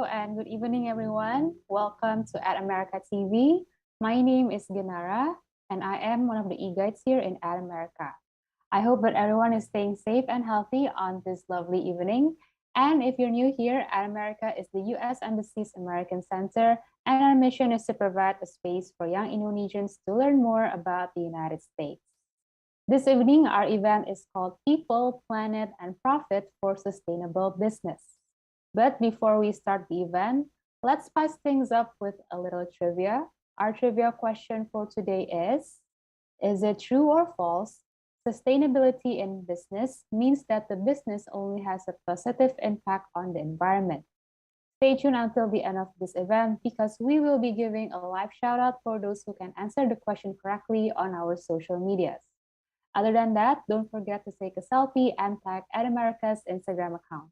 and good evening, everyone. Welcome to Ad America TV. My name is Genara, and I am one of the e-guides here in Ad America. I hope that everyone is staying safe and healthy on this lovely evening. And if you're new here, Ad America is the U.S. Embassy's American Center, and our mission is to provide a space for young Indonesians to learn more about the United States. This evening, our event is called People, Planet, and Profit for Sustainable Business. But before we start the event, let's spice things up with a little trivia. Our trivia question for today is it true or false? Sustainability in business means that the business only has a positive impact on the environment. Stay tuned until the end of this event because we will be giving a live shout out for those who can answer the question correctly on our social medias. Other than that, don't forget to take a selfie and tag America's Instagram account.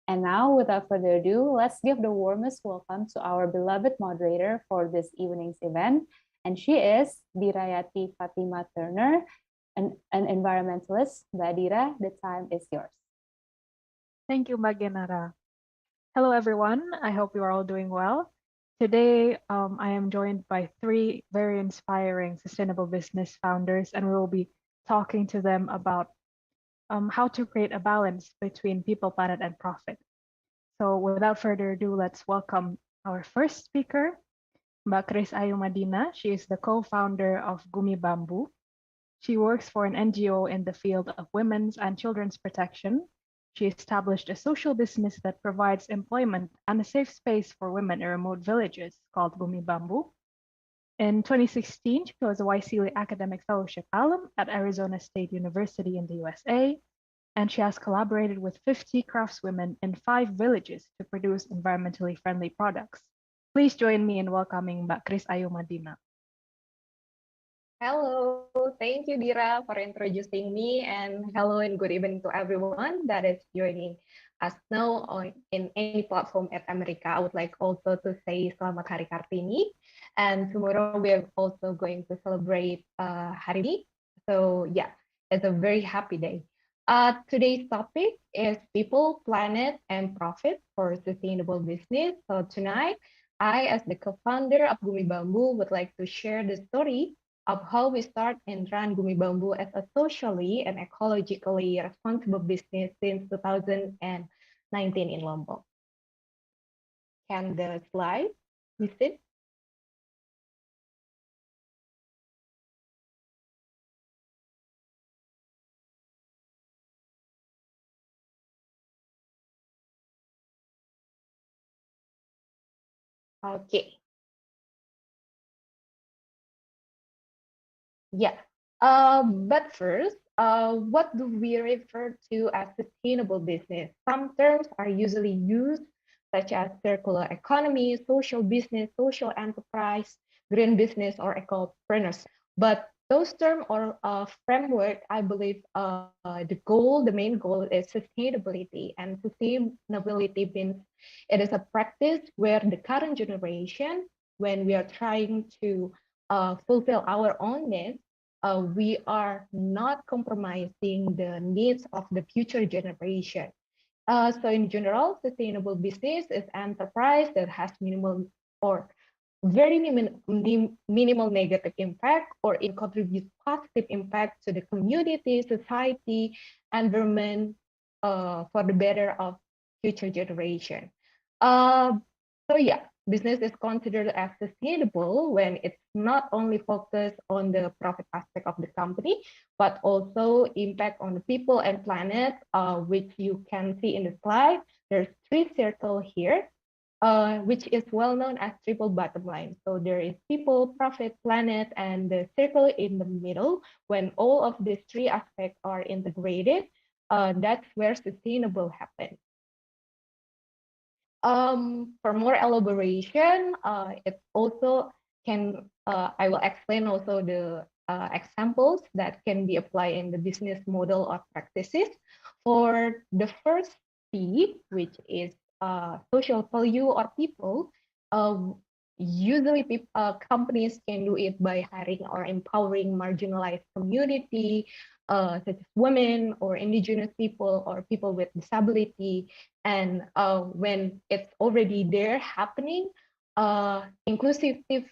And now, without further ado, let's give the warmest welcome to our beloved moderator for this evening's event. And she is Dirayati Fatima Turner, an environmentalist. Mbak Dira, the time is yours. Thank you, Mbak Genara. Hello, everyone. I hope you are all doing well. Today, I am joined by three very inspiring sustainable business founders, and we will be talking to them about how to create a balance between people, planet, and profit. So without further ado, let's welcome our first speaker, Mbak Kris Ayu Madina. She is the co-founder of Gumi Bambu. She works for an NGO in the field of women's and children's protection. She established a social business that provides employment and a safe space for women in remote villages called Bumi Bambu. In 2016, she was a YSEALI Academic Fellowship alum at Arizona State University in the USA, and she has collaborated with 50 craftswomen in 5 villages to produce environmentally friendly products. Please join me in welcoming Mbak Kris Ayu Madina. Hello, thank you Dira for introducing me, and hello and good evening to everyone that is joining us now in any platform at America. I would like also to say Selamat Hari Kartini, and tomorrow we are also going to celebrate Hari Ini. So yeah, it's a very happy day. Today's topic is people, planet, and profit for sustainable business. So tonight, I, as the co-founder of Gumi Bambu, would like to share the story of how we start and run Gumi Bambu as a socially and ecologically responsible business since 2019 in Lombok. Can the slide be seen? Okay. Yeah. But first, what do we refer to as sustainable business? Some terms are usually used, such as circular economy, social business, social enterprise, green business, or ecopreneurs. But those terms or framework, I believe the main goal is sustainability. And sustainability means it is a practice where the current generation, when we are trying to fulfill our own needs, we are not compromising the needs of the future generation. So in general, sustainable business is enterprise that has minimal or very minimal negative impact, or it contributes positive impact to the community, society, environment, for the better of future generation. So yeah, business is considered as sustainable when it's not only focused on the profit aspect of the company, but also impact on the people and planet, which you can see in the slide. There's 3 circles here, which is well known as triple bottom line. So there is people, profit, planet, and the circle in the middle. When all of these 3 aspects are integrated, that's where sustainable happens. For more elaboration, it also can, I will explain also the examples that can be applied in the business model or practices. For the first P, which is social value or people, Usually, companies can do it by hiring or empowering marginalized community, such as women or indigenous people or people with disability. And when it's already there happening, inclusivity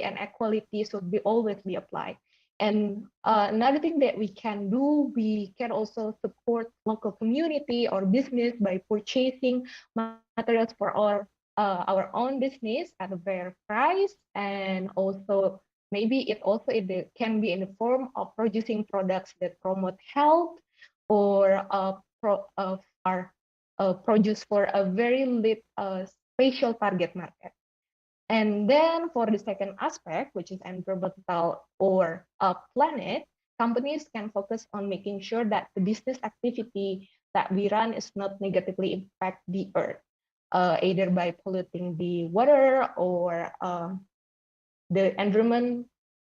and equality should be always be applied. And another thing that we can do, we can also support local community or business by purchasing materials for our own business at a fair price, and also maybe it can be in the form of producing products that promote health or are produced for a very lit spatial target market. And then for the second aspect, which is environmental or planet, companies can focus on making sure that the business activity that we run is not negatively impact the earth, either by polluting the water or the environment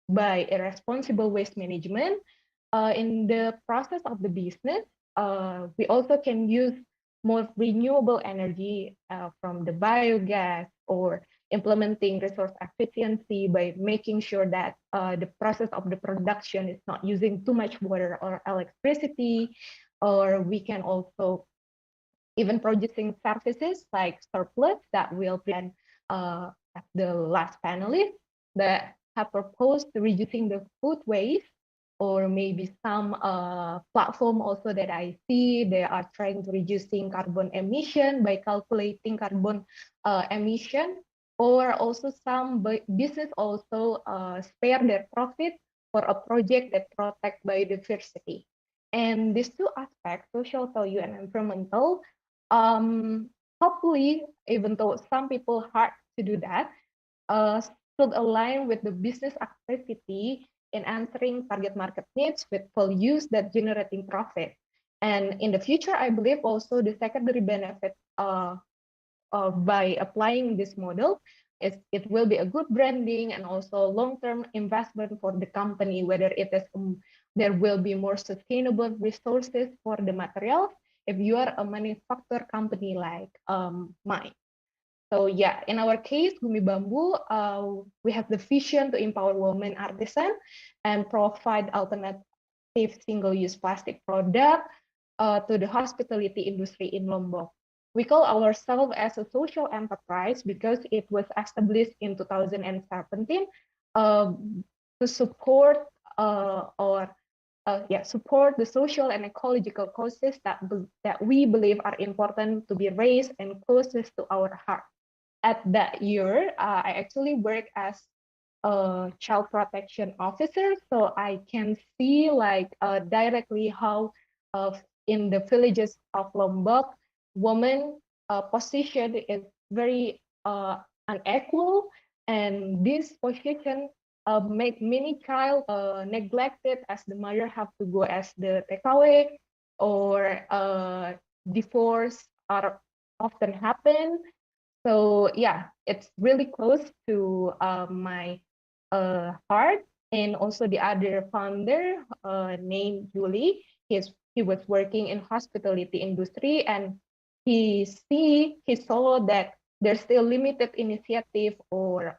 by irresponsible waste management. In the process of the business, we also can use more renewable energy from the biogas or implementing resource efficiency by making sure that the process of the production is not using too much water or electricity, or we can also even producing services like surplus that will prevent the last panelist that have proposed reducing the food waste, or maybe some platform also that I see they are trying to reducing carbon emission by calculating carbon emission, or also some business also spare their profit for a project that protect biodiversity. And these two aspects, social value and environmental, hopefully, even though some people hard to do that, should align with the business activity in answering target market needs with full use that generating profit. And in the future, I believe also the secondary benefit by applying this model is it will be a good branding and also long-term investment for the company, whether it is there will be more sustainable resources for the materials if you are a manufacturer company like mine. So yeah, in our case, Gumi Bambu, we have the vision to empower women artisans and provide alternative single-use plastic product to the hospitality industry in Lombok. We call ourselves as a social enterprise because it was established in 2017 to support support the social and ecological causes that we believe are important to be raised and closest to our heart. At that year, I actually work as a child protection officer, so I can see like directly how in the villages of Lombok, women position is very unequal, and this position make many child neglected as the mother have to go as the takeaway, or divorce are often happen. So yeah, it's really close to my heart. And also the other founder named Julie, he was working in hospitality industry, and he saw that there's still limited initiative or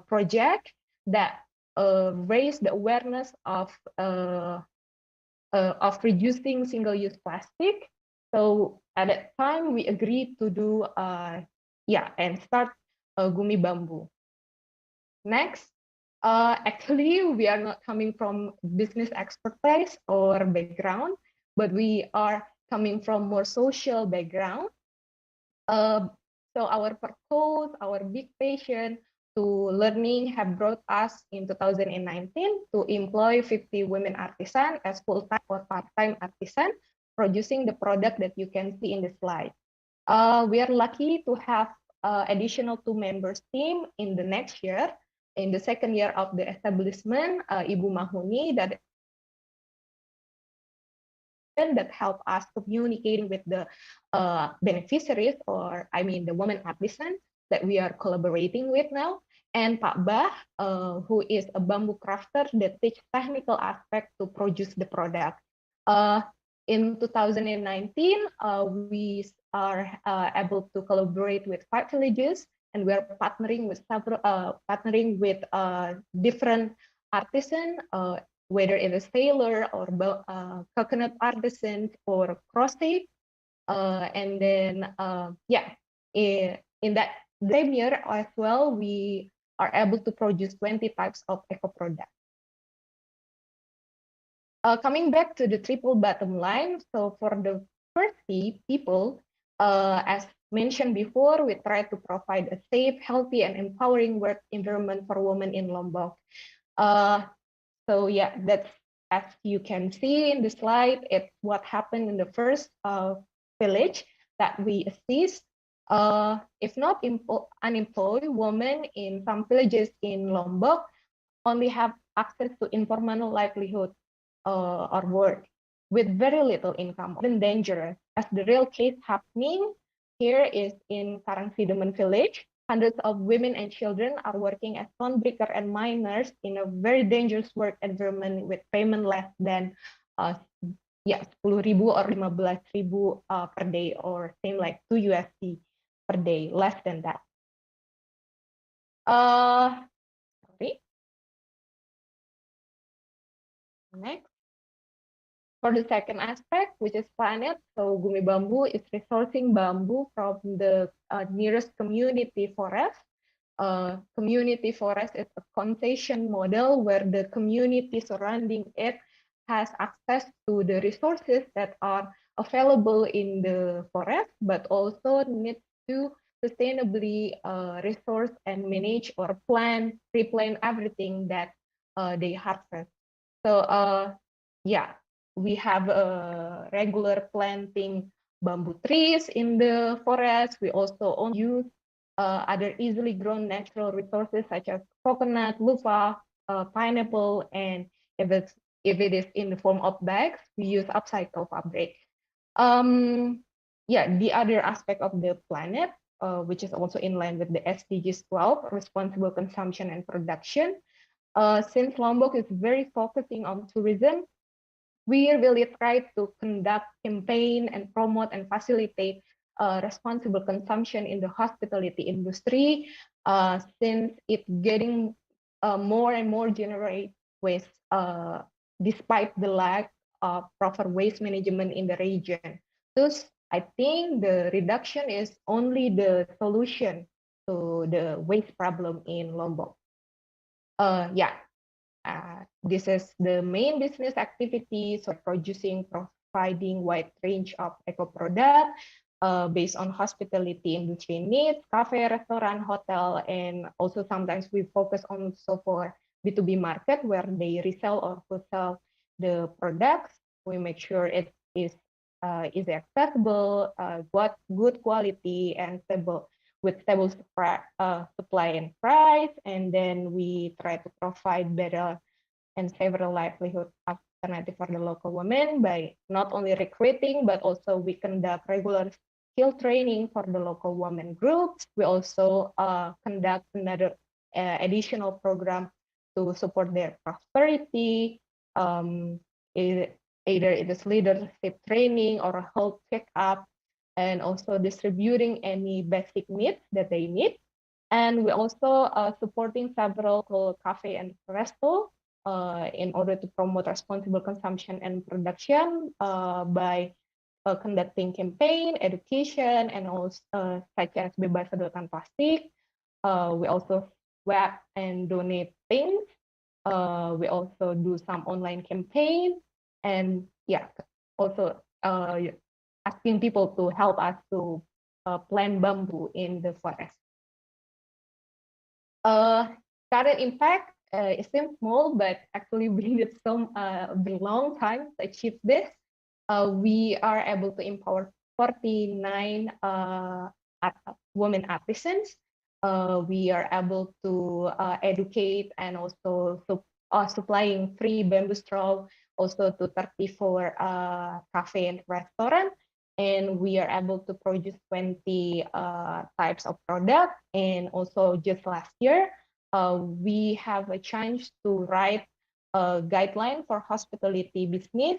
project that raise the awareness of reducing single-use plastic. So at that time, we agreed to do and start Gumi Bambu. Next, actually, we are not coming from business expertise or background, but we are coming from more social background. So our purpose, our big passion to learning have brought us in 2019 to employ 50 women artisans as full-time or part-time artisan, producing the product that you can see in the slide. We are lucky to have additional 2 members team in the next year. In the second year of the establishment, Ibu Mahuni that help us communicating with the beneficiaries, or I mean the women artisans that we are collaborating with now, and Pak Bah, who is a bamboo crafter that teach technical aspect to produce the product. In 2019, we are able to collaborate with 5 villages and we're partnering with different artisans, whether it is tailor or coconut artisans or crochet. And then, yeah, in that same year as well, we are able to produce 20 types of eco products. Coming back to the triple bottom line, so for the first people, as mentioned before, we try to provide a safe, healthy, and empowering work environment for women in Lombok. So yeah, that's, as you can see in the slide, it's what happened in the first village that we assist. If not unemployed, women in some villages in Lombok only have access to informal livelihood or work with very little income, even dangerous. As the real case happening here is in Karangsidemen village. Hundreds of women and children are working as stonebricker and miners in a very dangerous work environment with payment less than 10.000 or 15.000 per day, or same like $2 per day, less than that. Sorry. Next. For the second aspect, which is planet, so Gumi Bambu is resourcing bamboo from the nearest community forest. Community forest is a concession model where the community surrounding it has access to the resources that are available in the forest, but also needs to sustainably resource and manage or replan everything that they harvest. So yeah, we have regular planting bamboo trees in the forest. We also use other easily grown natural resources such as coconut, loofah, pineapple, and if it is in the form of bags, we use upcycle fabric. Yeah, the other aspect of the planet, which is also in line with the SDGs 12, responsible consumption and production. Since Lombok is very focusing on tourism, we really try to conduct campaign and promote and facilitate responsible consumption in the hospitality industry, since it's getting more and more generate waste despite the lack of proper waste management in the region. Thus, I think the reduction is only the solution to the waste problem in Lombok. Yeah, this is the main business activities of providing wide range of eco products based on hospitality industry needs, cafe, restaurant, hotel, and also sometimes we focus on also for B2B market where they resell or wholesale the products. We make sure it is accessible, good quality, and stable with stable supply and price, and then we try to provide better and several livelihood alternative for the local women by not only recruiting, but also we conduct regular skill training for the local women groups. We also conduct another additional program to support their prosperity. Either it is leadership training or a health checkup, and also distributing any basic needs that they need. And we also supporting several cafe and resto in order to promote responsible consumption and production by conducting campaign, education, and also such as Bebas Sedotan Plastik. We also swap and donate things. We also do some online campaign, and yeah, also asking people to help us to plant bamboo in the forest. Current impact, it seems small, but actually we need some long time to achieve this. We are able to empower 49 women artisans. We are able to educate and also supplying free bamboo straw also to 34 cafe and restaurant. And we are able to produce 20 types of product. And also just last year, we have a chance to write a guideline for hospitality business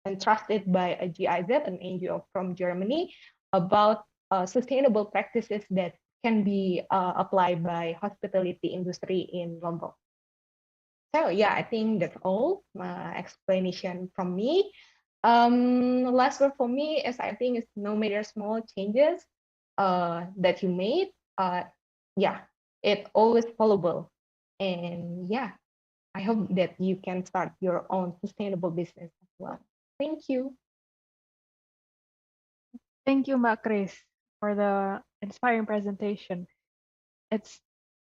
entrusted by a GIZ, an NGO from Germany, about sustainable practices that can be applied by hospitality industry in Lombok. So yeah, I think that's all my explanation from me. Last word for me is I think it's no matter small changes that you made, yeah, it's always followable. And yeah, I hope that you can start your own sustainable business as well. Thank you. Thank you, Mbak Chris, for the inspiring presentation.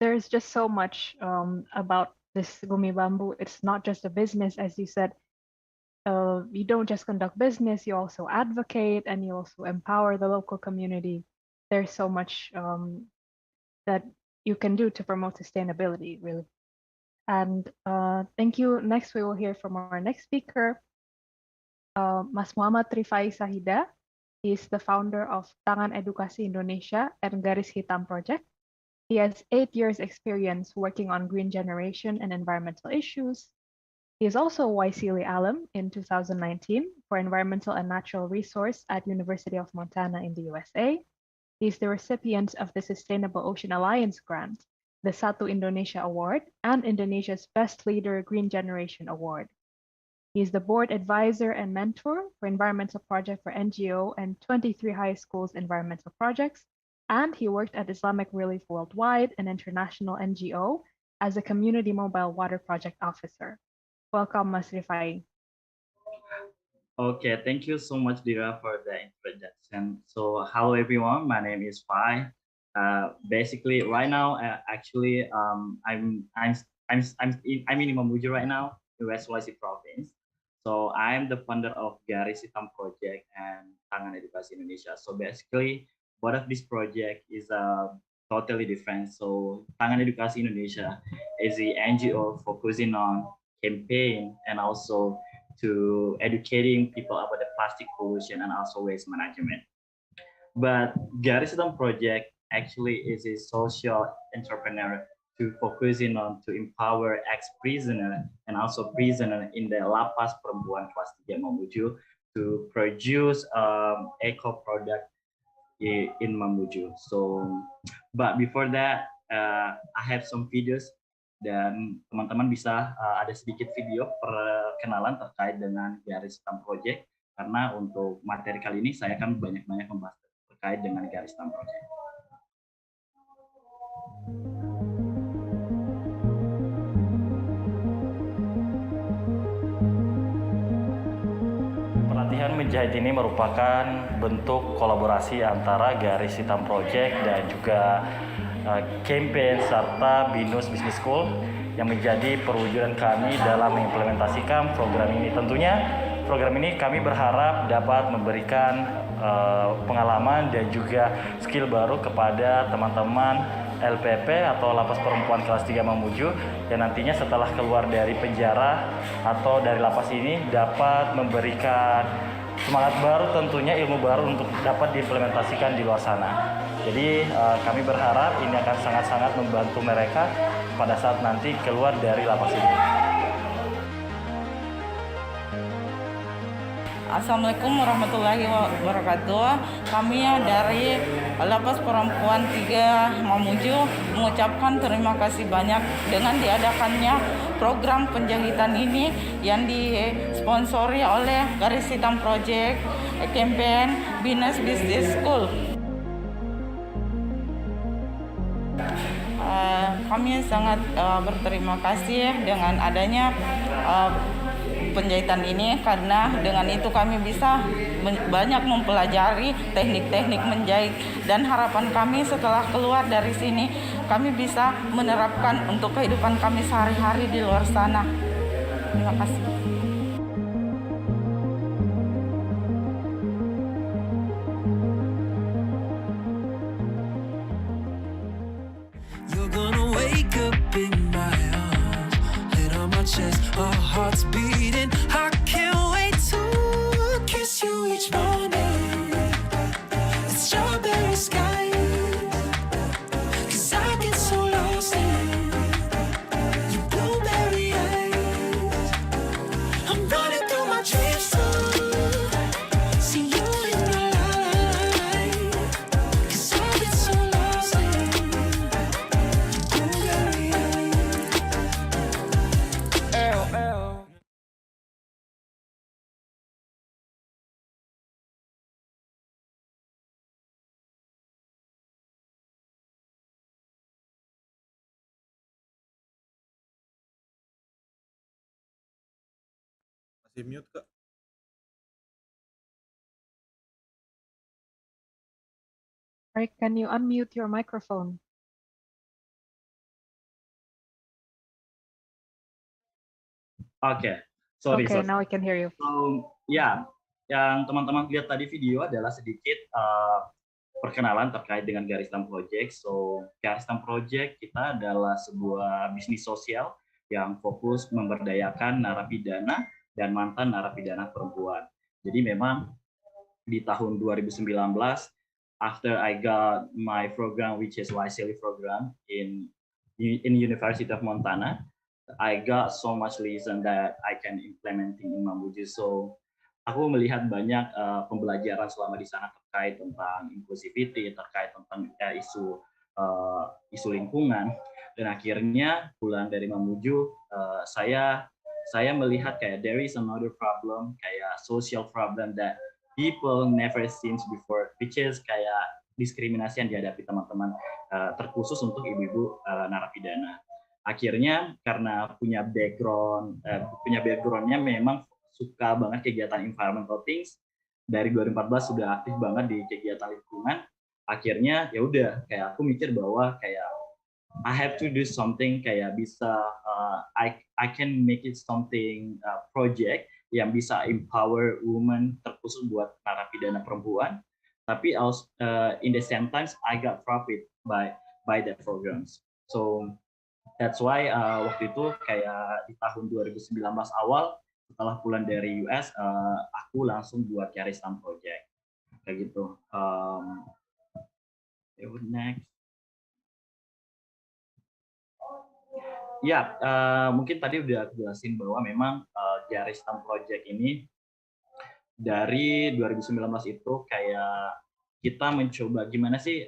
There's just so much about this Gumi Bambu. It's not just a business, as you said. You don't just conduct business, you also advocate and you also empower the local community. There's so much that you can do to promote sustainability, really. And thank you. Next, we will hear from our next speaker, Mas Muhammad Rifai Sahida. He is the founder of Tangan Edukasi Indonesia and Garis Hitam Project. He has 8 years experience working on green generation and environmental issues. He is also a YSEALI alum in 2019 for environmental and natural resource at University of Montana in the USA. He is the recipient of the Sustainable Ocean Alliance grant, the Satu Indonesia Award, and Indonesia's Best Leader Green Generation Award. He is the board advisor and mentor for environmental project for NGO and 23 high schools environmental projects. And he worked at Islamic Relief Worldwide, an international NGO, as a community mobile water project officer. Welcome, Mas Rifai. Okay, thank you so much, Dira, for the introduction. So, hello everyone. My name is Fai. Basically, right now, I'm in Mamuju right now, in West Sulawesi Province. So, I'm the founder of Garis Hitam Project and Tangan Edukasi Indonesia. So, basically, both of this project is totally different. So, Tangan Edukasi Indonesia is the NGO focusing on campaign and also to educating people about the plastic pollution and also waste management. But Garis Hitam Project actually is a social entrepreneur to focusing on to empower ex-prisoner and also prisoner in the Lapas Perempuan Kelas 3 Mamuju to produce eco product in Mamuju. So, but before that, I have some videos. Dan teman-teman bisa ada sedikit video perkenalan terkait dengan Garis Hitam Project, karena untuk materi kali ini saya akan banyak-banyak membahas terkait dengan Garis Hitam Project. Pelatihan menjahit ini merupakan bentuk kolaborasi antara Garis Hitam Project dan juga campaign serta BINUS Business School yang menjadi perwujudan kami dalam mengimplementasikan program ini. Tentunya program ini kami berharap dapat memberikan pengalaman dan juga skill baru kepada teman-teman LPP atau Lapas Perempuan Kelas 3 Mamuju yang nantinya setelah keluar dari penjara atau dari lapas ini dapat memberikan semangat baru, tentunya ilmu baru untuk dapat diimplementasikan di luar sana. Jadi kami berharap ini akan sangat-sangat membantu mereka pada saat nanti keluar dari lapas ini. Assalamualaikum warahmatullahi wabarakatuh. Kami dari Lapas Perempuan 3 Mamuju mengucapkan terima kasih banyak dengan diadakannya program penjahitan ini yang disponsori oleh Garis Hitam Project, campaign BINUS Business School. Kami sangat berterima kasih dengan adanya penjahitan ini, karena dengan itu kami bisa banyak mempelajari teknik-teknik menjahit, dan harapan kami setelah keluar dari sini kami bisa menerapkan untuk kehidupan kami sehari-hari di luar sana. Terima kasih. Our hearts beating. I can't wait to kiss you each morning. It's strawberry sky. 'Cause I get so lost in your blueberry eyes. Masih mute, Kak. Right, can you unmute your microphone? Oke, sorry. Okay, now I can hear you. So, ya, yang teman-teman lihat tadi video adalah sedikit perkenalan terkait dengan Garis Hitam Project. So, Garis Hitam Project kita adalah sebuah bisnis sosial yang fokus memberdayakan narapidana dan mantan narapidana perempuan. Jadi memang di tahun 2019, after I got my program, which is YSELI program in University of Montana, I got so much lesson that I can implementing in Mamuju. So aku melihat banyak pembelajaran selama di sana terkait tentang inclusivity, terkait tentang isu lingkungan, dan akhirnya pulang dari Mamuju saya melihat kayak there is another problem, kayak social problem that people never seen before, which is kayak diskriminasi yang dihadapi teman-teman terkhusus untuk ibu-ibu narapidana. Akhirnya karena punya backgroundnya memang suka banget kegiatan environmental things, dari 2014 sudah aktif banget di kegiatan lingkungan. Akhirnya ya udah kayak aku mikir bahwa kayak I have to do something, kayak bisa I can make it something project yang bisa empower women terkhusus buat narapidana perempuan, tapi also, in the same times I got profit by the programs. So that's why waktu itu kayak di tahun 2019 awal setelah pulang dari US, aku langsung buat Garis Hitam Project kayak gitu. Next. Ya, mungkin tadi udah aku jelasin bahwa memang Garis Hitam Project ini dari 2019 itu kayak kita mencoba gimana sih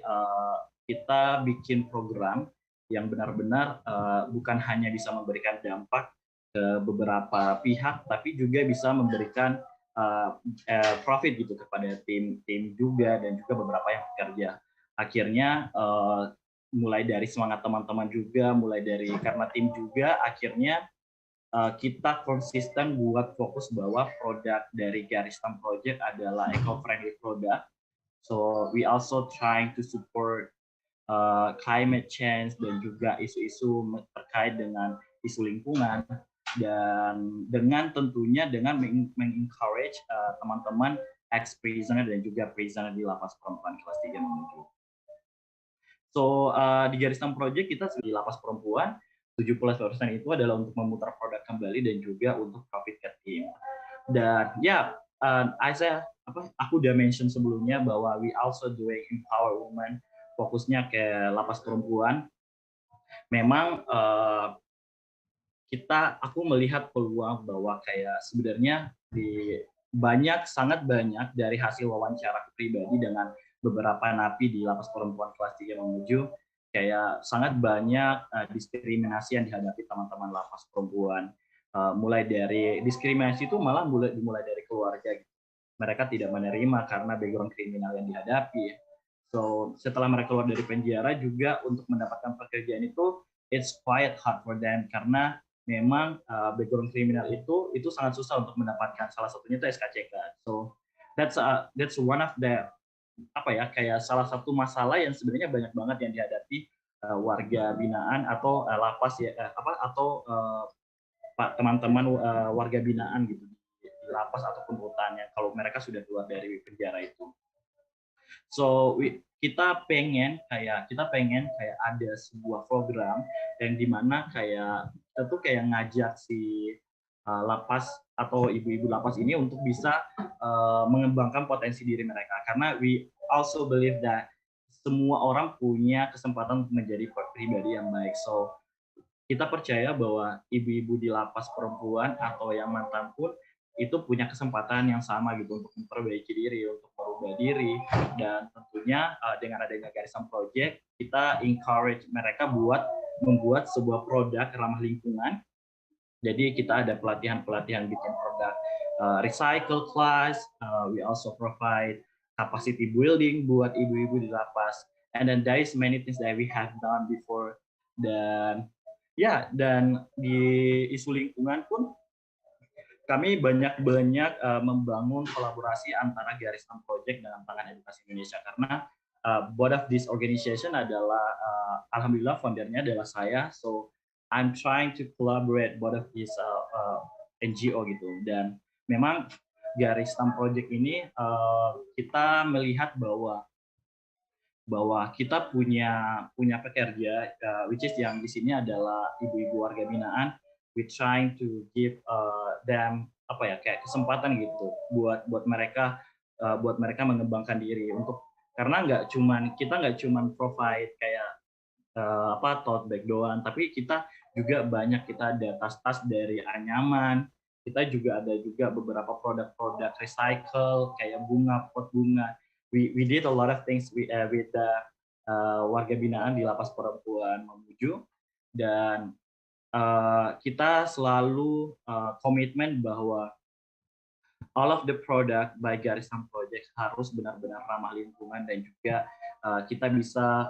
kita bikin program yang benar-benar bukan hanya bisa memberikan dampak ke beberapa pihak, tapi juga bisa memberikan profit gitu kepada tim juga dan juga beberapa yang bekerja. Akhirnya mulai dari semangat teman-teman juga, mulai dari karena tim juga, akhirnya kita konsisten buat fokus bahwa produk dari Garis Hitam Project adalah eco-friendly product. So we also trying to support climate change dan juga isu-isu terkait dengan isu lingkungan, dan dengan tentunya dengan mengencourage teman-teman ex-prisoner dan juga prisoner di lapas perempuan kelas 3 Mamuju. So di Garis Hitam Project kita di lapas perempuan 70% itu adalah untuk memutar produk kembali dan juga untuk profit ke tim. Dan ya, aku udah mention sebelumnya bahwa we also doing empower women, fokusnya ke lapas perempuan. Memang aku melihat peluang bahwa kayak sebenarnya sangat banyak dari hasil wawancara pribadi dengan beberapa napi di lapas perempuan kelas 3 Mamuju, kayak sangat banyak diskriminasi yang dihadapi teman-teman lapas perempuan. Mulai dari diskriminasi itu malah dimulai dari keluarga. Mereka tidak menerima karena background kriminal yang dihadapi. So setelah mereka keluar dari penjara juga untuk mendapatkan pekerjaan itu it's quite hard for them, karena memang background kriminal itu sangat susah untuk mendapatkan. Salah satunya itu SKCK. So that's one of the kayak salah satu masalah yang sebenarnya banyak banget yang dihadapi warga binaan atau lapas teman-teman warga binaan gitu di lapas ataupun rutannya kalau mereka sudah keluar dari penjara itu. So kita pengen kayak ada sebuah program yang dimana kayak kita tuh kayak ngajak si lapas atau ibu-ibu lapas ini untuk bisa mengembangkan potensi diri mereka, karena we also believe that semua orang punya kesempatan untuk menjadi pribadi yang baik. So kita percaya bahwa ibu-ibu di lapas perempuan atau yang mantan pun itu punya kesempatan yang sama gitu untuk memperbaiki diri, untuk merubah diri, dan tentunya dengan adanya Garis Hitam Project kita encourage mereka buat membuat sebuah produk ramah lingkungan. Jadi kita ada pelatihan bikin produk recycle class, we also provide capacity building buat ibu-ibu di lapas, and then there is many things that we have done before. Dan di isu lingkungan pun kami banyak membangun kolaborasi antara Garisam Project dengan Tangan Edukasi Indonesia karena both of this organization adalah alhamdulillah foundernya adalah saya, so I'm trying to collaborate both of these NGO gitu. Dan memang Garisam Project ini kita melihat bahwa kita punya pekerja which is yang di sini adalah ibu-ibu warga binaan. We trying to give them kayak kesempatan gitu buat mereka mengembangkan diri karena kita nggak cuman provide kayak tote bag doang, tapi kita juga kita ada tas-tas dari anyaman, kita juga ada beberapa produk-produk recycle kayak pot bunga. We did a lot of things with the warga binaan di Lapas Perempuan Mamuju, dan kita selalu komitmen bahwa all of the product by Garisam Project harus benar-benar ramah lingkungan, dan juga kita bisa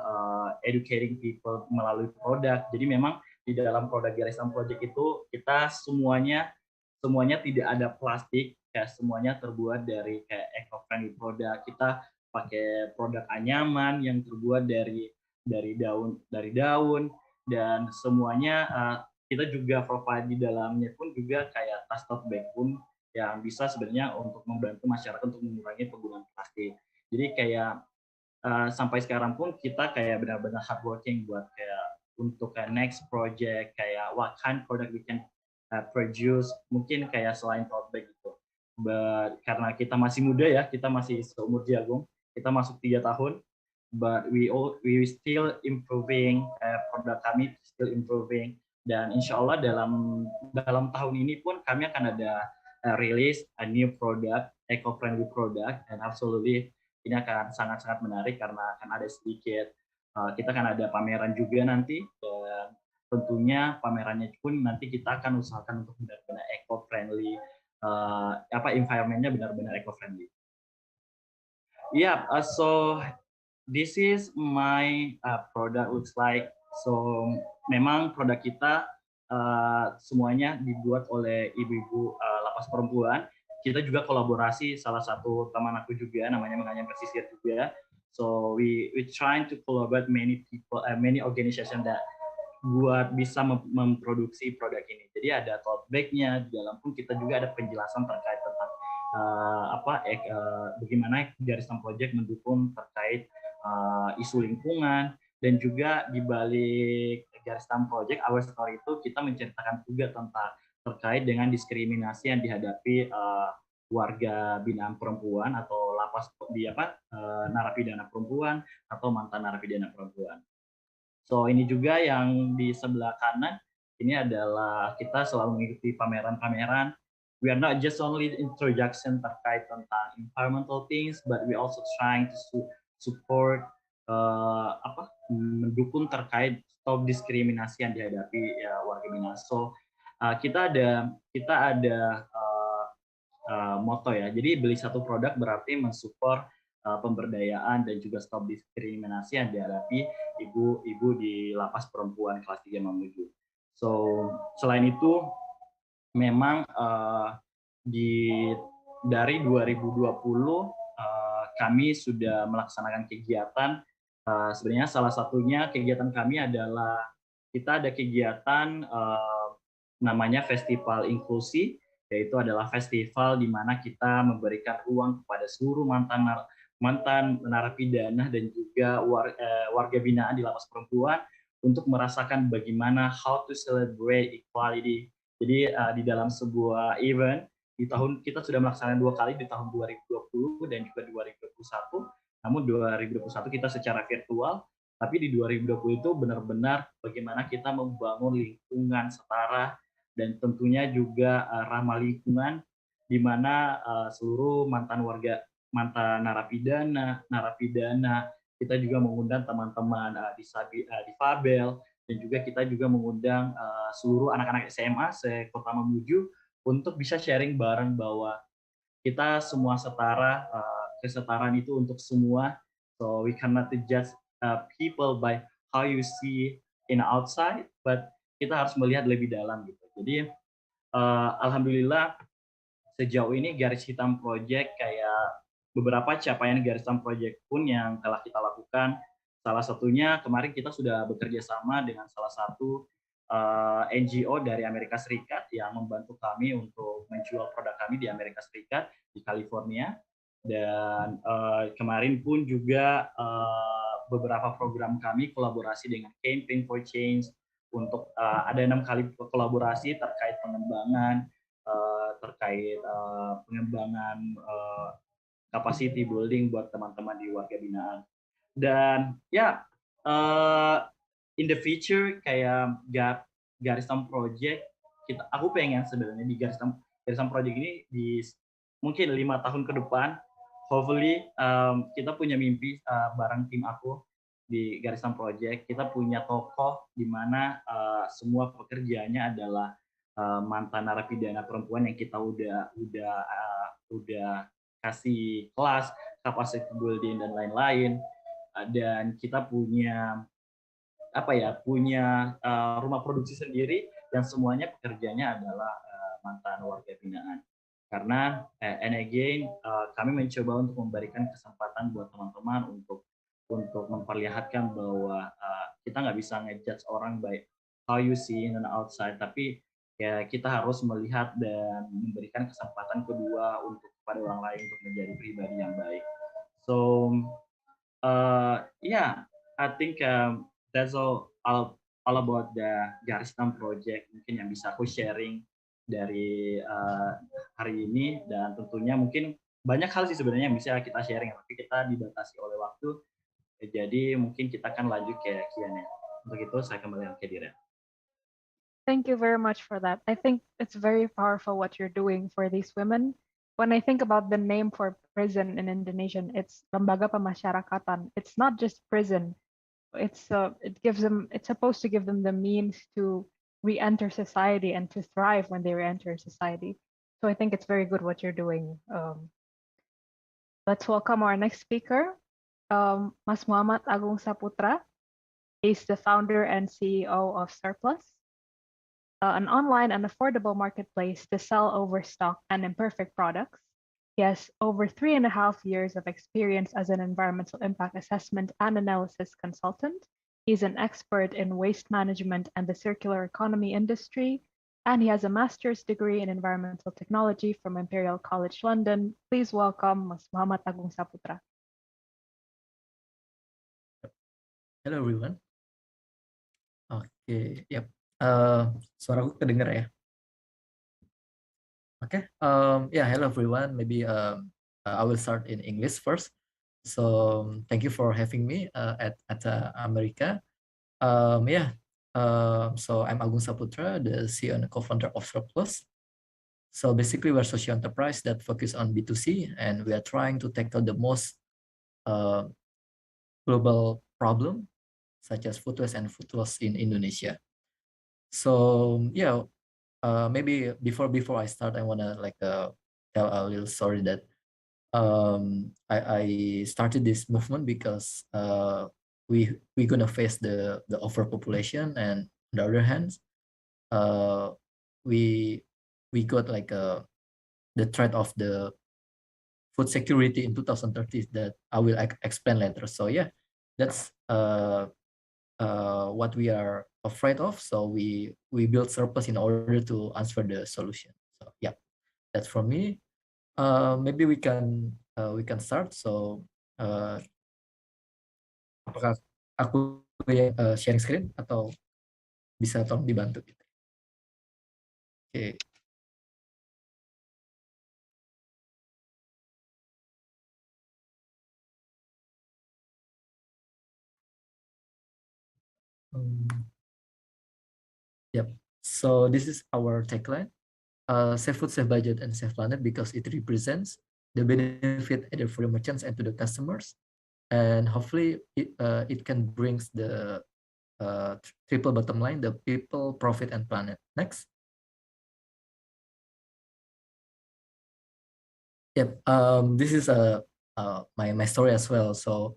educating people melalui produk. Jadi memang di dalam produk Garisam Project itu kita semuanya tidak ada plastik, kayak semuanya terbuat dari kayak eco-friendly produk. Kita pakai produk anyaman yang terbuat dari daun, dan semuanya kita juga provide di dalamnya pun juga kayak tas tote bag pun yang bisa sebenarnya untuk membantu masyarakat untuk mengurangi penggunaan plastik. Jadi kayak sampai sekarang pun kita kayak benar-benar hardworking buat kayak untuk next project, kayak what kind product we can produce, mungkin kayak selain tote bag gitu. But karena kita masih muda ya, kita masih seumur jagung, kita masuk 3 tahun, but we still improving, produk kami still improving, dan insya Allah dalam tahun ini pun kami akan ada release a new product, eco-friendly product, and absolutely ini akan sangat-sangat menarik karena akan ada sedikit, kita akan ada pameran juga nanti, dan tentunya pamerannya pun nanti kita akan usahakan untuk benar-benar eco-friendly, environment-nya benar-benar eco-friendly. Yeah, so this is my product looks like. So memang produk kita semuanya dibuat oleh ibu-ibu Lapas Perempuan. Kita juga kolaborasi salah satu teman aku juga, namanya Menganyam Pesisir juga. So we trying to collaborate many people, many organization that buat bisa memproduksi produk ini. Jadi ada tote bag-nya, di dalam pun kita juga ada penjelasan terkait tentang bagaimana Garisam Project mendukung terkait isu lingkungan, dan juga di balik Garisam Project Our Story itu kita menceritakan juga tentang terkait dengan diskriminasi yang dihadapi warga binaan perempuan atau lapas narapidana perempuan atau mantan narapidana perempuan. So ini juga yang di sebelah kanan ini adalah kita selalu mengikuti pameran-pameran. We are not just only introduction terkait tentang environmental things, but we also trying to support mendukung terkait stop diskriminasi yang dihadapi warga binaan. So kita ada motto ya. Jadi beli satu produk berarti mensupport pemberdayaan dan juga stop diskriminasi yang dihadapi ibu-ibu di Lapas Perempuan kelas 3 Mamuju. So selain itu memang dari 2020 kami sudah melaksanakan kegiatan. Sebenarnya salah satunya kegiatan kami adalah kita ada kegiatan namanya Festival Inklusi, yaitu adalah festival di mana kita memberikan ruang kepada seluruh mantan narapidana dan juga warga binaan di Lapas Perempuan untuk merasakan bagaimana how to celebrate equality. Jadi di dalam sebuah event kita sudah melaksanakan 2 kali di tahun 2020 dan juga 2021. Namun 2021 kita secara virtual, tapi di 2020 itu benar-benar bagaimana kita membangun lingkungan setara dan tentunya juga ramah lingkungan, di mana seluruh mantan narapidana, kita juga mengundang teman-teman difabel, dan juga kita juga mengundang seluruh anak-anak SMA se-Kota Mamuju untuk bisa sharing bareng bahwa kita semua setara, kesetaraan itu untuk semua. So we cannot judge people by how you see in outside, but kita harus melihat lebih dalam gitu. Jadi alhamdulillah sejauh ini Garis Hitam Project kayak beberapa capaian Garis Hitam Project pun yang telah kita lakukan. Salah satunya kemarin kita sudah bekerja sama dengan salah satu NGO dari Amerika Serikat yang membantu kami untuk menjual produk kami di Amerika Serikat, di California. Dan kemarin pun juga beberapa program kami kolaborasi dengan Campaign for Change untuk ada 6 kali kolaborasi terkait pengembangan capacity building buat teman-teman di warga binaan. Dan ya in the future kayak Garis Hitam Project, aku pengen sebenarnya di Garis Hitam Project ini di mungkin 5 tahun ke depan, hopefully kita punya mimpi bareng tim aku di Garis Hitam Project. Kita punya tokoh di mana semua pekerjaannya adalah mantan narapidana perempuan yang kita udah kasih kelas, capacity building dan lain-lain. Dan kita punya rumah produksi sendiri yang semuanya pekerjanya adalah mantan warga binaan. Karena and again kami mencoba untuk memberikan kesempatan buat teman-teman untuk memperlihatkan bahwa kita nggak bisa ngejudge orang by how you see in and outside, tapi ya kita harus melihat dan memberikan kesempatan kedua untuk kepada orang lain untuk menjadi pribadi yang baik. So yeah, I think that's all about the Garis Hitam Project mungkin yang bisa aku sharing dari hari ini. Dan tentunya mungkin banyak hal sih sebenarnya yang bisa kita sharing, tapi kita dibatasi oleh waktu. Jadi mungkin kita akan lanjut ke Q&A. Untuk itu saya kembali ke Diren. Thank you very much for that. I think it's very powerful what you're doing for these women. When I think about the name for prison in Indonesian, it's Lembaga Pemasyarakatan. It's not just prison. It's supposed to give them the means to re-enter society and to thrive when they re-enter society. So I think it's very good what you're doing. Let's welcome our next speaker, Mas Muhammad Agung Saputra. He's the founder and CEO of Surplus, an online and affordable marketplace to sell overstock and imperfect products. He has over 3.5 years of experience as an environmental impact assessment and analysis consultant. He's an expert in waste management and the circular economy industry, and he has a master's degree in environmental technology from Imperial College London. Please welcome Mas Muhammad Agung Saputra. Hello everyone. Okay, yep. Suaraku kedengar ya? Okay. Yeah, hello everyone. Maybe I will start in English first. So thank you for having me at America. So I'm Agung Saputra, the CEO and co-founder of Surplus. So basically, we're a social enterprise that focus on B2C, and we are trying to tackle the most global problem, such as food waste and food loss in Indonesia. So yeah, maybe before I start, I wanna tell a little story that I started this movement because we gonna face the overpopulation, and on the other hand, we got the threat of the food security in 2030 that I will explain later. So yeah, that's what we are afraid of. So we built Surplus in order to answer the solution. So yeah, that's from me. Maybe we can start. So apakah aku sharing screen atau bisa tolong dibantu gitu? Oke. Yep. So this is our tagline: save food, save budget, and save planet, because it represents the benefit either for the merchants and to the customers, and hopefully it can bring the triple bottom line: the people, profit, and planet. Next. Yep. This is my story as well. So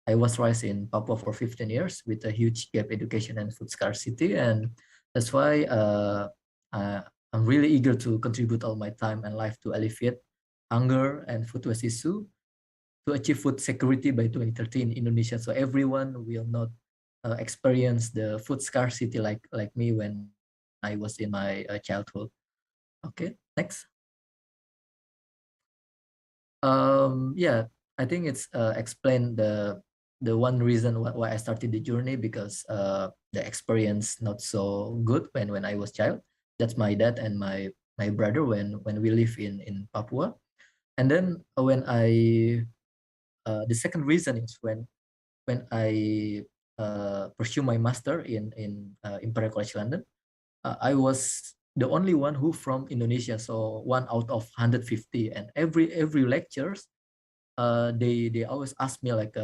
I was raised in Papua for 15 years with a huge gap education and food scarcity, and that's why I'm really eager to contribute all my time and life to alleviate hunger and food waste issue to achieve food security by 2030 in Indonesia. So everyone will not experience the food scarcity like me when I was in my childhood. Okay, next. Yeah, I think it's explained the one reason why I started the journey, because the experience not so good when I was child. That's my dad and my brother when we live in Papua. And then when I the second reason is when I pursue my master in Imperial College London, I was the only one who from Indonesia, so one out of 150. And every lectures, they always ask me like,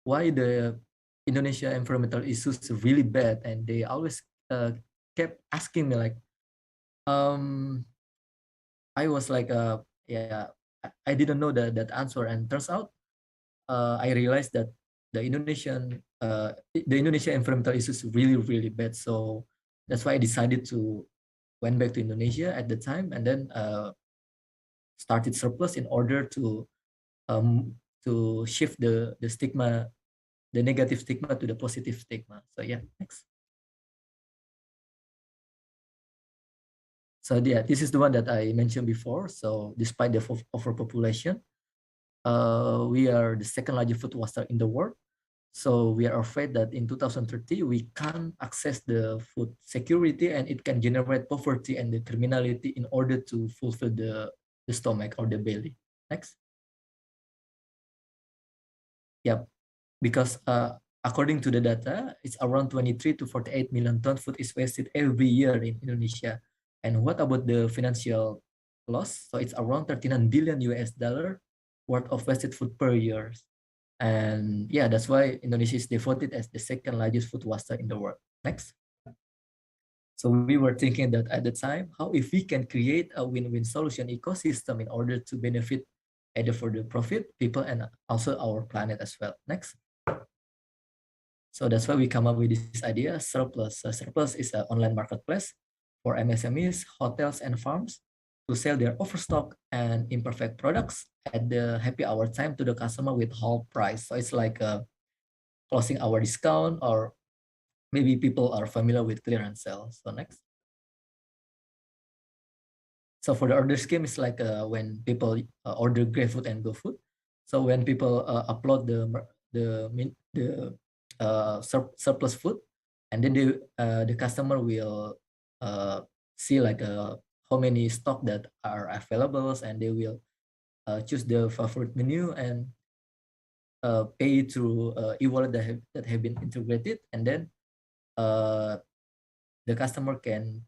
why the Indonesia environmental issues are really bad, and they always kept asking me like, I was like, yeah, I didn't know that answer, and turns out I realized that the Indonesia environmental issues really bad. So that's why I decided to went back to Indonesia at the time, and then started surplus in order to shift the stigma, the negative stigma to the positive stigma. So yeah, next. So yeah, this is the one that I mentioned before. So despite the overpopulation, we are the second largest food waster in the world. So we are afraid that in 2030, we can't access the food security, and it can generate poverty and the criminality in order to fulfill the stomach or the belly. Next. Yep, because according to the data, it's around 23 to 48 million ton food is wasted every year in Indonesia. And what about the financial loss? So it's around 39 billion US dollar worth of wasted food per year. And yeah, that's why Indonesia is devoted as the second largest food waster in the world. Next. So we were thinking that at the time, how if we can create a win-win solution ecosystem in order to benefit either for the profit, people, and also our planet as well. Next. So that's why we come up with this idea, Surplus. Surplus is an online marketplace for MSMEs, hotels, and farms to sell their overstock and imperfect products at the happy hour time to the customer with whole price. So it's like closing our discount, or maybe people are familiar with clearance sales. So next. So for the order scheme, it's like when people order GrabFood and GoFood. So when people upload the surplus food, and then the customer will see like how many stock that are available, and they will choose the favorite menu and pay through e-wallet that have been integrated, and then the customer can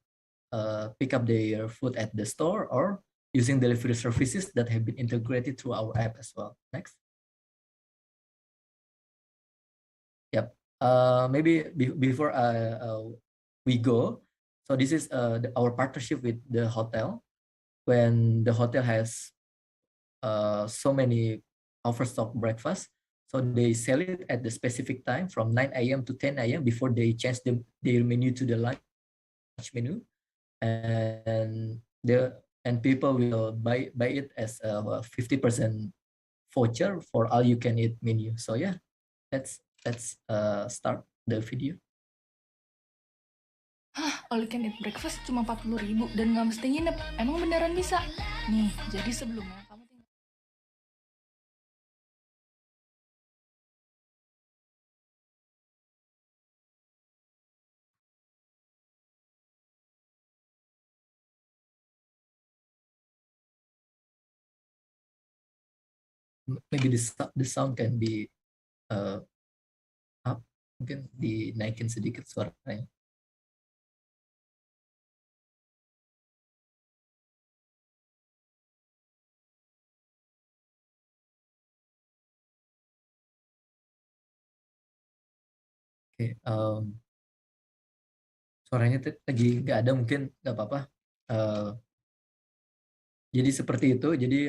pick up their food at the store or using delivery services that have been integrated through our app as well. Next. Yep. Maybe before we go, so this is our partnership with the hotel. When the hotel has so many overstock breakfast, so they sell it at the specific time from 9 a.m. to 10 a.m. before they change their menu to the lunch menu, and people will buy it as a 50% voucher for all you can eat menu. So yeah, let's start the video. Hah, all you can eat breakfast cuma 40.000 dan nggak mesti nginep. Emang beneran bisa? Nih, jadi sebelumnya kamu tinggal... Maybe the sound can be up, mungkin dinaikin sedikit suaranya. Oke, suaranya lagi nggak ada, mungkin nggak apa-apa. Jadi seperti itu. Jadi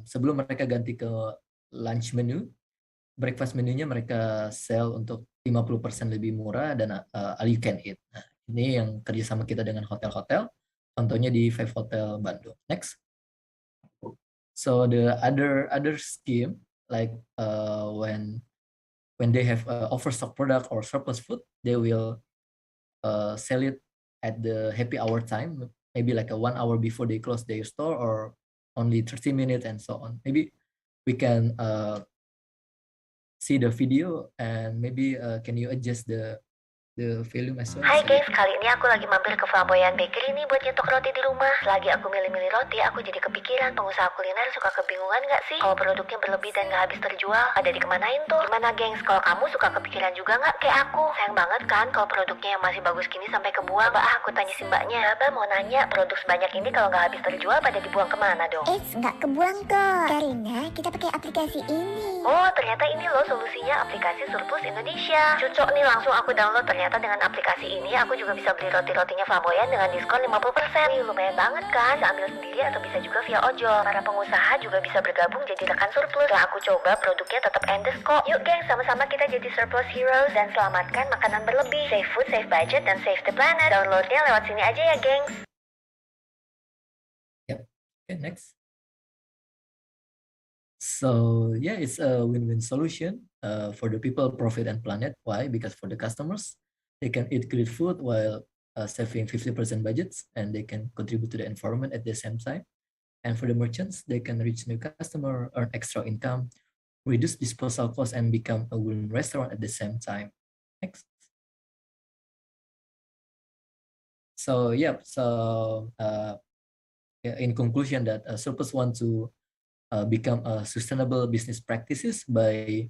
sebelum mereka ganti ke lunch menu, breakfast menunya mereka sell untuk 50% lebih murah dan all you can eat. Nah, ini yang kerjasama kita dengan hotel-hotel. Contohnya di Five Hotel Bandung. Next. So the other scheme, like when they have overstock product or surplus food, they will sell it at the happy hour time, maybe like a 1 hour before they close their store, or only 30 minutes and so on. Maybe we can see the video, and maybe can you adjust the volume as well? Hai guys, kali ini aku lagi mampir ke Flamboyan Bakery nih buat nyetok roti di rumah. Lagi aku milih-milih roti, aku jadi kepikiran pengusaha kuliner suka kebingungan nggak sih kalau produknya berlebih dan nggak habis terjual? Pada dikemanain tuh? Gimana gengs, kalau kamu suka kepikiran juga nggak kayak aku? Sayang banget kan kalau produknya yang masih bagus gini sampai kebuang. Mbak, aku tanya si mbaknya. Mbak mau nanya, produk sebanyak ini kalau nggak habis terjual pada dibuang kemana dong? Nggak kebuang kok, karena kita pakai aplikasi ini. Oh, ternyata ini loh solusinya, aplikasi Surplus Indonesia. Cocok nih, langsung aku download. Ternyata dengan aplikasi ini aku juga bisa beli roti-rotinya Flamboyan dengan diskon 50%. Wih, lumayan banget kan? Bisa ambil sendiri atau bisa juga via ojol. Para pengusaha juga bisa bergabung jadi rekan Surplus. Setelah aku coba, produknya tetap endes kok. Yuk geng, sama-sama kita jadi Surplus Heroes dan selamatkan makanan berlebih. Save food, save budget, dan save the planet. Downloadnya lewat sini aja ya gengs. Yep. Okay, next. So yeah, it's a win-win solution for the people, profit, and planet. Why? Because for the customers, they can eat great food while saving 50% budgets, and they can contribute to the environment at the same time. And for the merchants, they can reach new customer, earn extra income, reduce disposal costs, and become a win restaurant at the same time. Next. So yeah, so in conclusion, that Surplus want to become a sustainable business practices by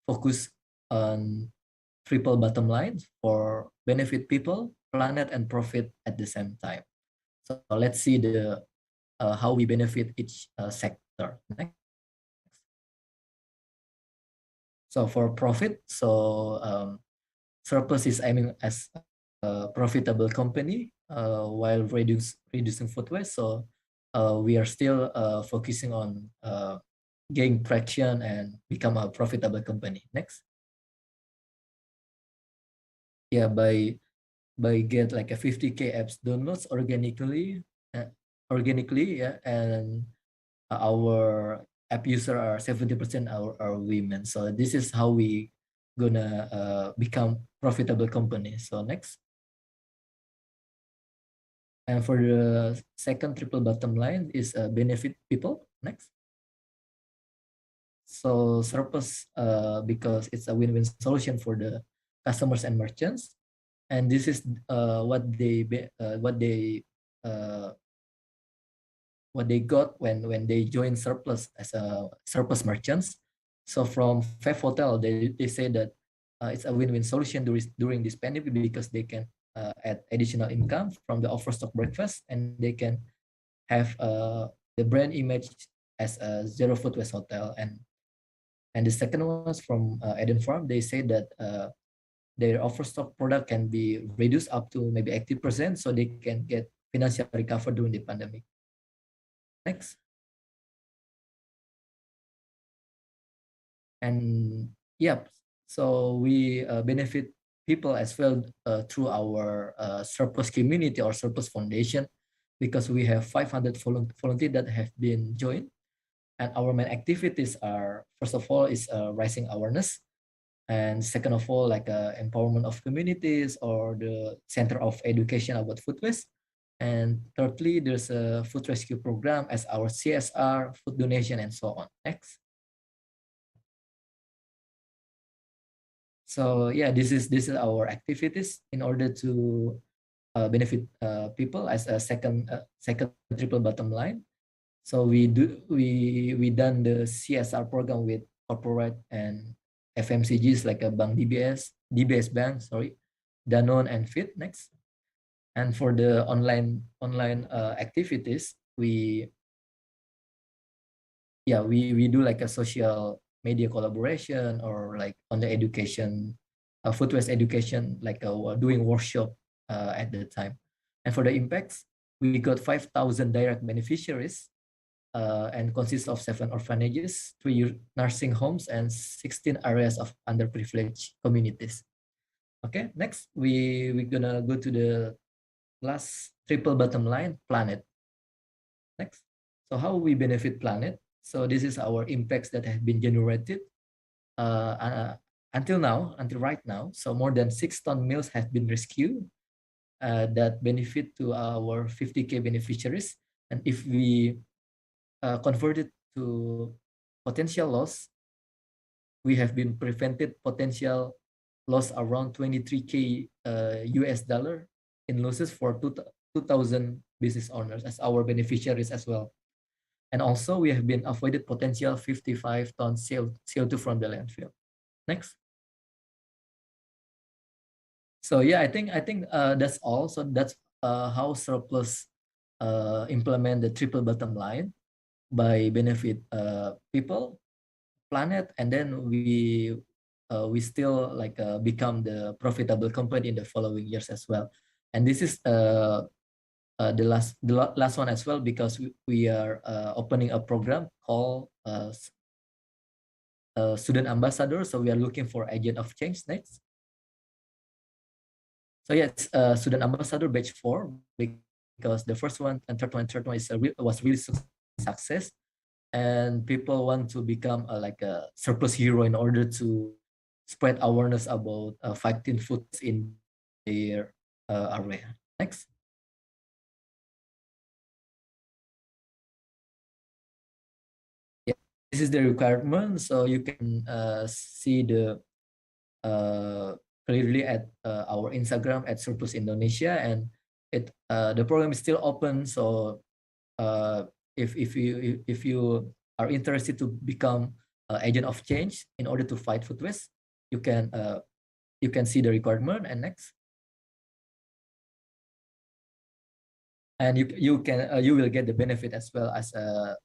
focus on triple bottom line for benefit people, planet, and profit at the same time. So let's see the how we benefit each sector. Next. So for profit, so Surplus is aiming as a profitable company while reducing food waste. So we are still focusing on gain traction and become a profitable company. Next. Yeah, by get like a 50K apps downloads organically, yeah, and our app user are 70% are women. So this is how we gonna become profitable company. So next. And for the second triple bottom line is benefit people. Next. So Surplus, because it's a win-win solution for the customers and merchants, and this is what they got when they join Surplus as a Surplus merchants. So from Five Hotel, they say that it's a win-win solution during this pandemic because they can add additional income from the overstock breakfast, and they can have the brand image as a zero food waste hotel. And the second one is from Eden Farm. They say that their overstock product can be reduced up to maybe 80%, so they can get financial recovery during the pandemic. Next. And yep, so we benefit people as well through our Surplus community or Surplus Foundation, because we have 500 volunteers that have been joined. And our main activities are, first of all, is raising awareness. And second of all, like empowerment of communities or the center of education about food waste. And thirdly, there's a food rescue program as our CSR, food donation, and so on. Next. So yeah, this is our activities in order to benefit people as a second triple bottom line. So we done the CSR program with corporate and FMCGs like a Bank DBS Bank, sorry, Danone and Fit. Next. And for the online activities, we do like a social media collaboration, or like on the education, food waste education, like doing workshop at the time. And for the impacts, we got 5,000 direct beneficiaries and consists of 7 orphanages, 3 nursing homes, and 16 areas of underprivileged communities. Okay, next we're gonna go to the last triple bottom line, planet. Next. So how we benefit planet? So this is our impacts that have been generated until now, until right now. So more than 6 ton meals have been rescued that benefit to our 50K beneficiaries. And if we convert it to potential loss, we have been prevented potential loss around 23K US dollar in losses for 2,000 business owners as our beneficiaries as well. And also we have been avoided potential 55 tons CO2 from the landfill. Next. So yeah, I think that's all. So that's how Surplus implement the triple bottom line by benefit people, planet, and then we still like become the profitable company in the following years as well. And this is the last one as well, because we are opening a program called student ambassador. So we are looking for agent of change next. So yeah, it's student ambassador batch 4, because the first one and third one was really success, and people want to become like a surplus hero in order to spread awareness about fighting foods in their area. Next. Yeah, this is the requirement. So you can see the clearly at our Instagram at Surplus Indonesia, and the program is still open. So if you are interested to become agent of change in order to fight food waste, you can see the requirement. And next. And you will get the benefit as well as a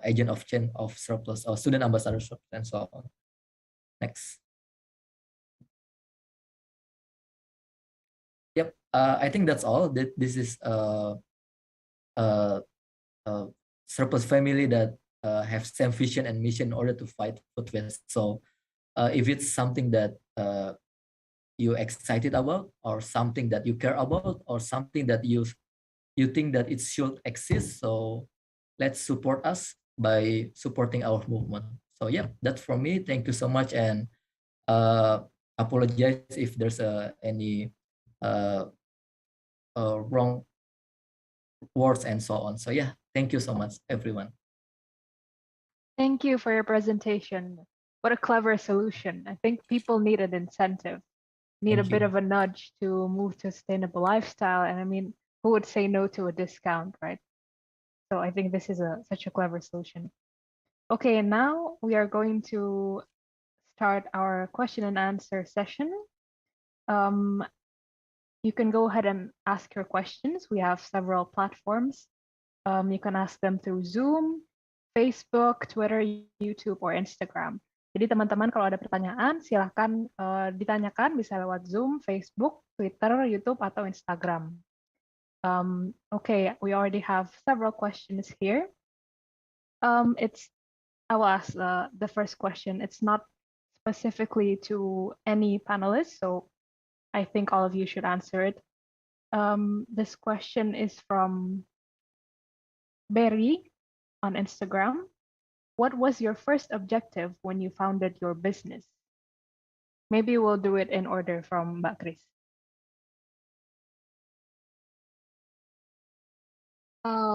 agent of change of Surplus or student ambassador and so on. Next. Yep, I think that's all. This is Surplus family that have same vision and mission in order to fight food waste. So if it's something that you're excited about, or something that you care about, or something that you think that it should exist, so let's support us by supporting our movement. So yeah, that's from me. Thank you so much, and apologize if there's any wrong words and so on. So yeah, thank you so much, everyone. Thank you for your presentation. What a clever solution. I think people need an incentive, need Thank a bit you. of a nudge to move to a sustainable lifestyle. And I mean, who would say no to a discount, right? So I think this is such a clever solution. Okay, and now we are going to start our question and answer session. You can go ahead and ask your questions. We have several platforms. You can ask them through Zoom, Facebook, Twitter, YouTube, or Instagram. Jadi teman-teman kalau ada pertanyaan, silahkan ditanyakan, bisa lewat Zoom, Facebook, Twitter, YouTube, atau Instagram. Okay, we already have several questions here. I will ask the first question. It's not specifically to any panelist, so I think all of you should answer it. This question is from Berry on Instagram. What was your first objective when you founded your business? Maybe we'll do it in order from Mbak Chris.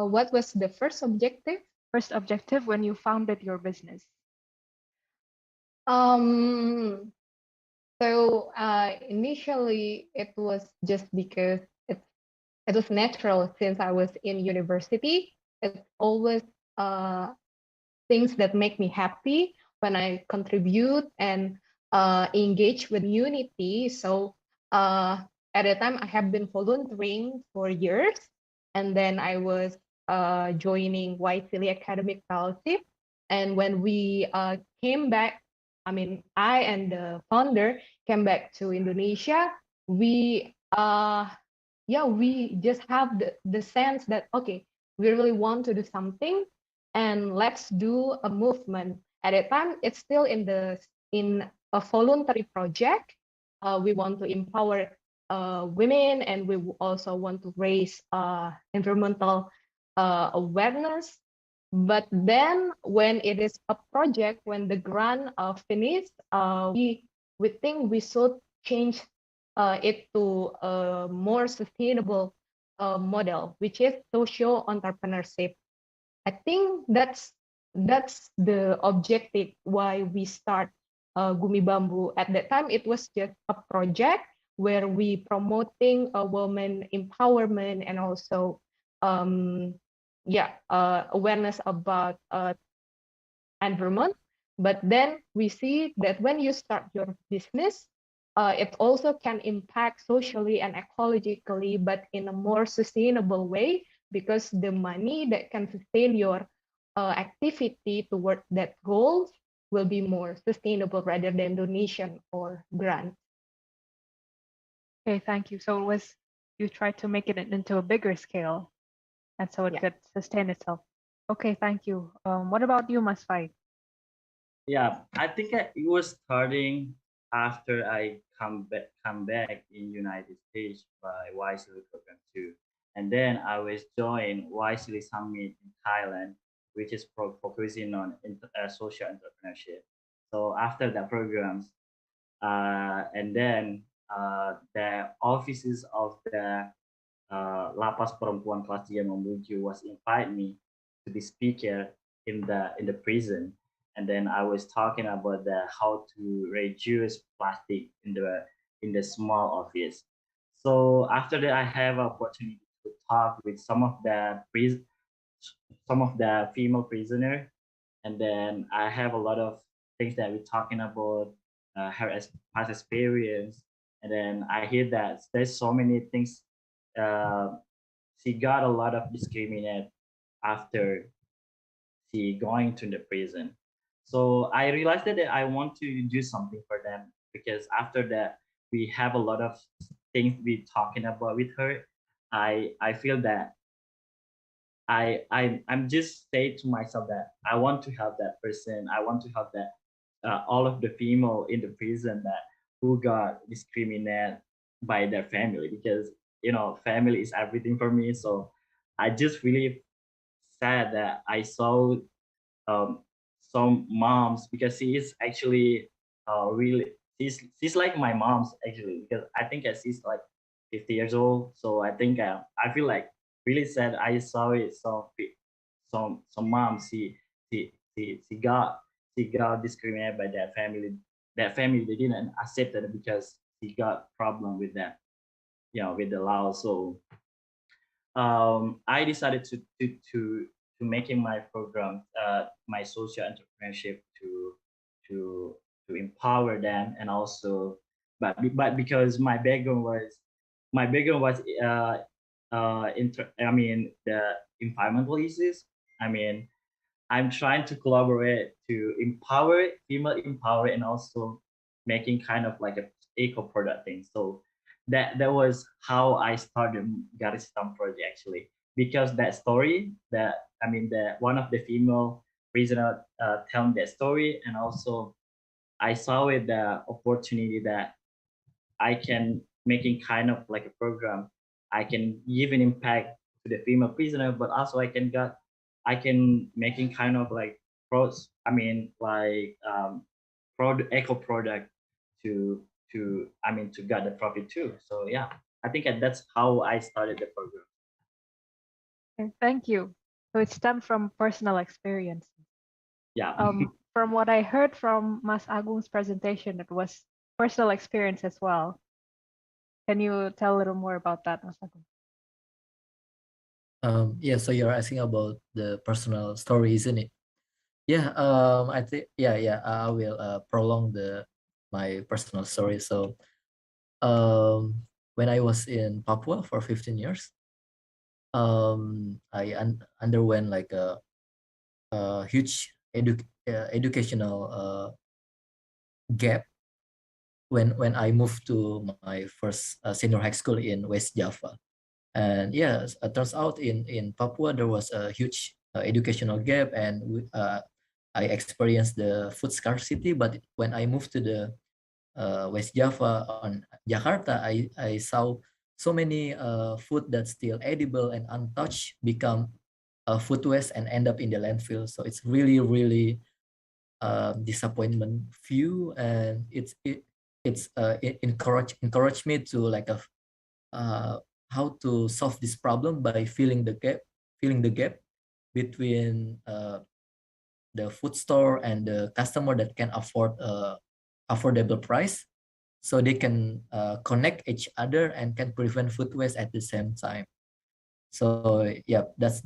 What was the first objective? First objective when you founded your business. So initially it was just because it was natural since I was in university. It's always things that make me happy when I contribute and engage with unity. So at the time I have been volunteering for years, and then I was joining White Silly Academic Fellowship. And when we came back, I mean, I and the founder came back to Indonesia, we just have the sense that, okay, we really want to do something and let's do a movement. At that time, it's still in a voluntary project. We want to empower women, and we also want to raise environmental awareness. But then when it is a project, when the grant finished, we think we should change it to a more sustainable model, which is social entrepreneurship. I think that's the objective why we start Gumi Bambu. At that time, it was just a project where we promoting a woman empowerment and also awareness about environment. But then we see that when you start your business, it also can impact socially and ecologically, but in a more sustainable way, because the money that can sustain your activity toward that goal will be more sustainable rather than donation or grant. Okay, thank you. So it was, you tried to make it into a bigger scale, and so it Yeah. could sustain itself. Okay, thank you. What about you, Masfai? Yeah, I think it was starting after I come back in United States by Wisely Program 2. And then I was joined Wisely Summit in Thailand, which is focusing on social entrepreneurship. So after the programs, and then the offices of the Lapas Perempuan Kelas 3 Mamuju was invite me to be speaker in the prison, and then I was talking about the how to reduce plastic in the small office. So after that, I have opportunity to talk with some of the female prisoner, and then I have a lot of things that we're talking about her past experience, and then I hear that there's so many things. She got a lot of discriminate after she going to the prison. So I realized that I want to do something for them, because after that we have a lot of things we talking about with her. I feel that I'm just say to myself that I want to help that person. I want to help that all of the female in the prison that who got discriminated by their family, because family is everything for me. So I just really sad that I saw um, some moms, because she is actually really she's like my mom's actually, because I think she's like 50 years old. So I think I feel like really sad. I saw it some moms she got discriminated by their family. Their family, they didn't accept it because she got problem with that, with the law. So I decided to making my program, my social entrepreneurship to empower them, and also, but because my background was the environmental issues. I mean, I'm trying to collaborate to empower female empower, and also making kind of like a eco product thing. So that was how I started Garis Hitam project actually, because that story that the one of the female prisoner tell me that story, and also I saw it the opportunity that I can making kind of like a program. I can give an impact to the female prisoner, but also I can making kind of like pros. Eco product to get the profit too. So yeah, I think that's how I started the program. Okay, thank you. So it stemmed from personal experience. Yeah. From what I heard from Mas Agung's presentation, it was personal experience as well. Can you tell a little more about that, Mas Agung? Yeah, so you're asking about the personal story, isn't it? Yeah, I think I will prolong my personal story. So when I was in Papua for 15 years, I underwent like a huge educational gap when I moved to my first senior high school in West Java. And yes, it turns out in Papua there was a huge educational gap, and I experienced the food scarcity. But when I moved to the West Java, on Jakarta, I saw so many food that's still edible and untouched become food waste and end up in the landfill. So it's really, really disappointment view, and it encourage me to like how to solve this problem by filling the gap between the food store and the customer that can afford affordable price, so they can connect each other and can prevent food waste at the same time. So yeah, that's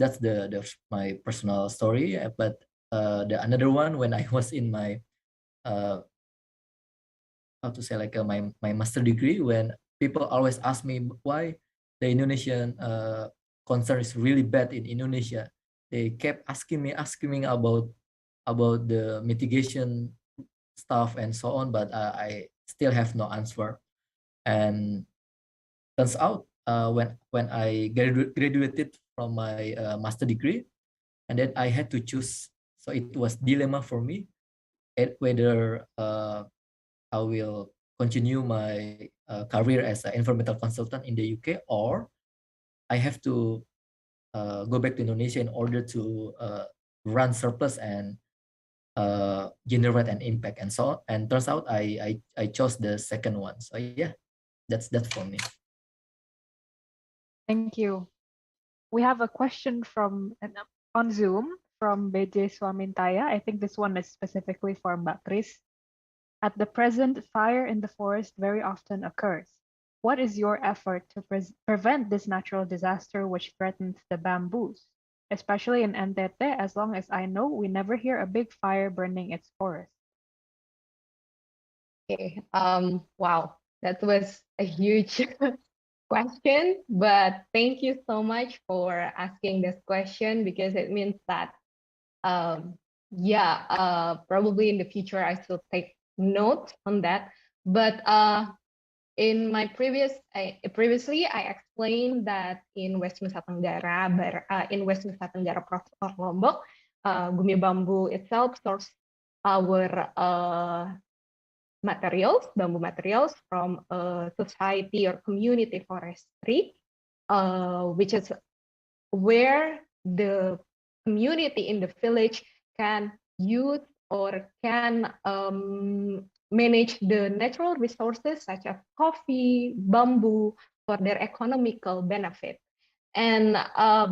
my personal story. But the another one, when I was in my how to say, like my master degree, when people always ask me why the Indonesian concern is really bad in Indonesia, they kept asking me about the mitigation stuff and so on, but I still have no answer. And turns out when I graduated from my master degree, and then I had to choose. So it was dilemma for me whether I will continue my career as an environmental consultant in the UK, or I have to go back to Indonesia in order to run surplus and generate an impact. And so, and turns out I chose the second one. So yeah, that's for me. Thank you. We have a question from on Zoom from BJ Swamintaya. I think this one is specifically for Mbak Kris. At the present, fire in the forest very often occurs. What is your effort to prevent this natural disaster which threatens the bamboos? Especially in NTT, as long as I know, we never hear a big fire burning its forest. Okay. Wow, that was a huge question, but thank you so much for asking this question, because it means that, probably in the future I should take note on that. But in my previously I explained that in West Nusa Tenggara, Province of Lombok, Gumi Bambu itself stores our bamboo materials from society or community forestry, which is where the community in the village can use or can manage the natural resources such as coffee, bamboo, for their economical benefit. And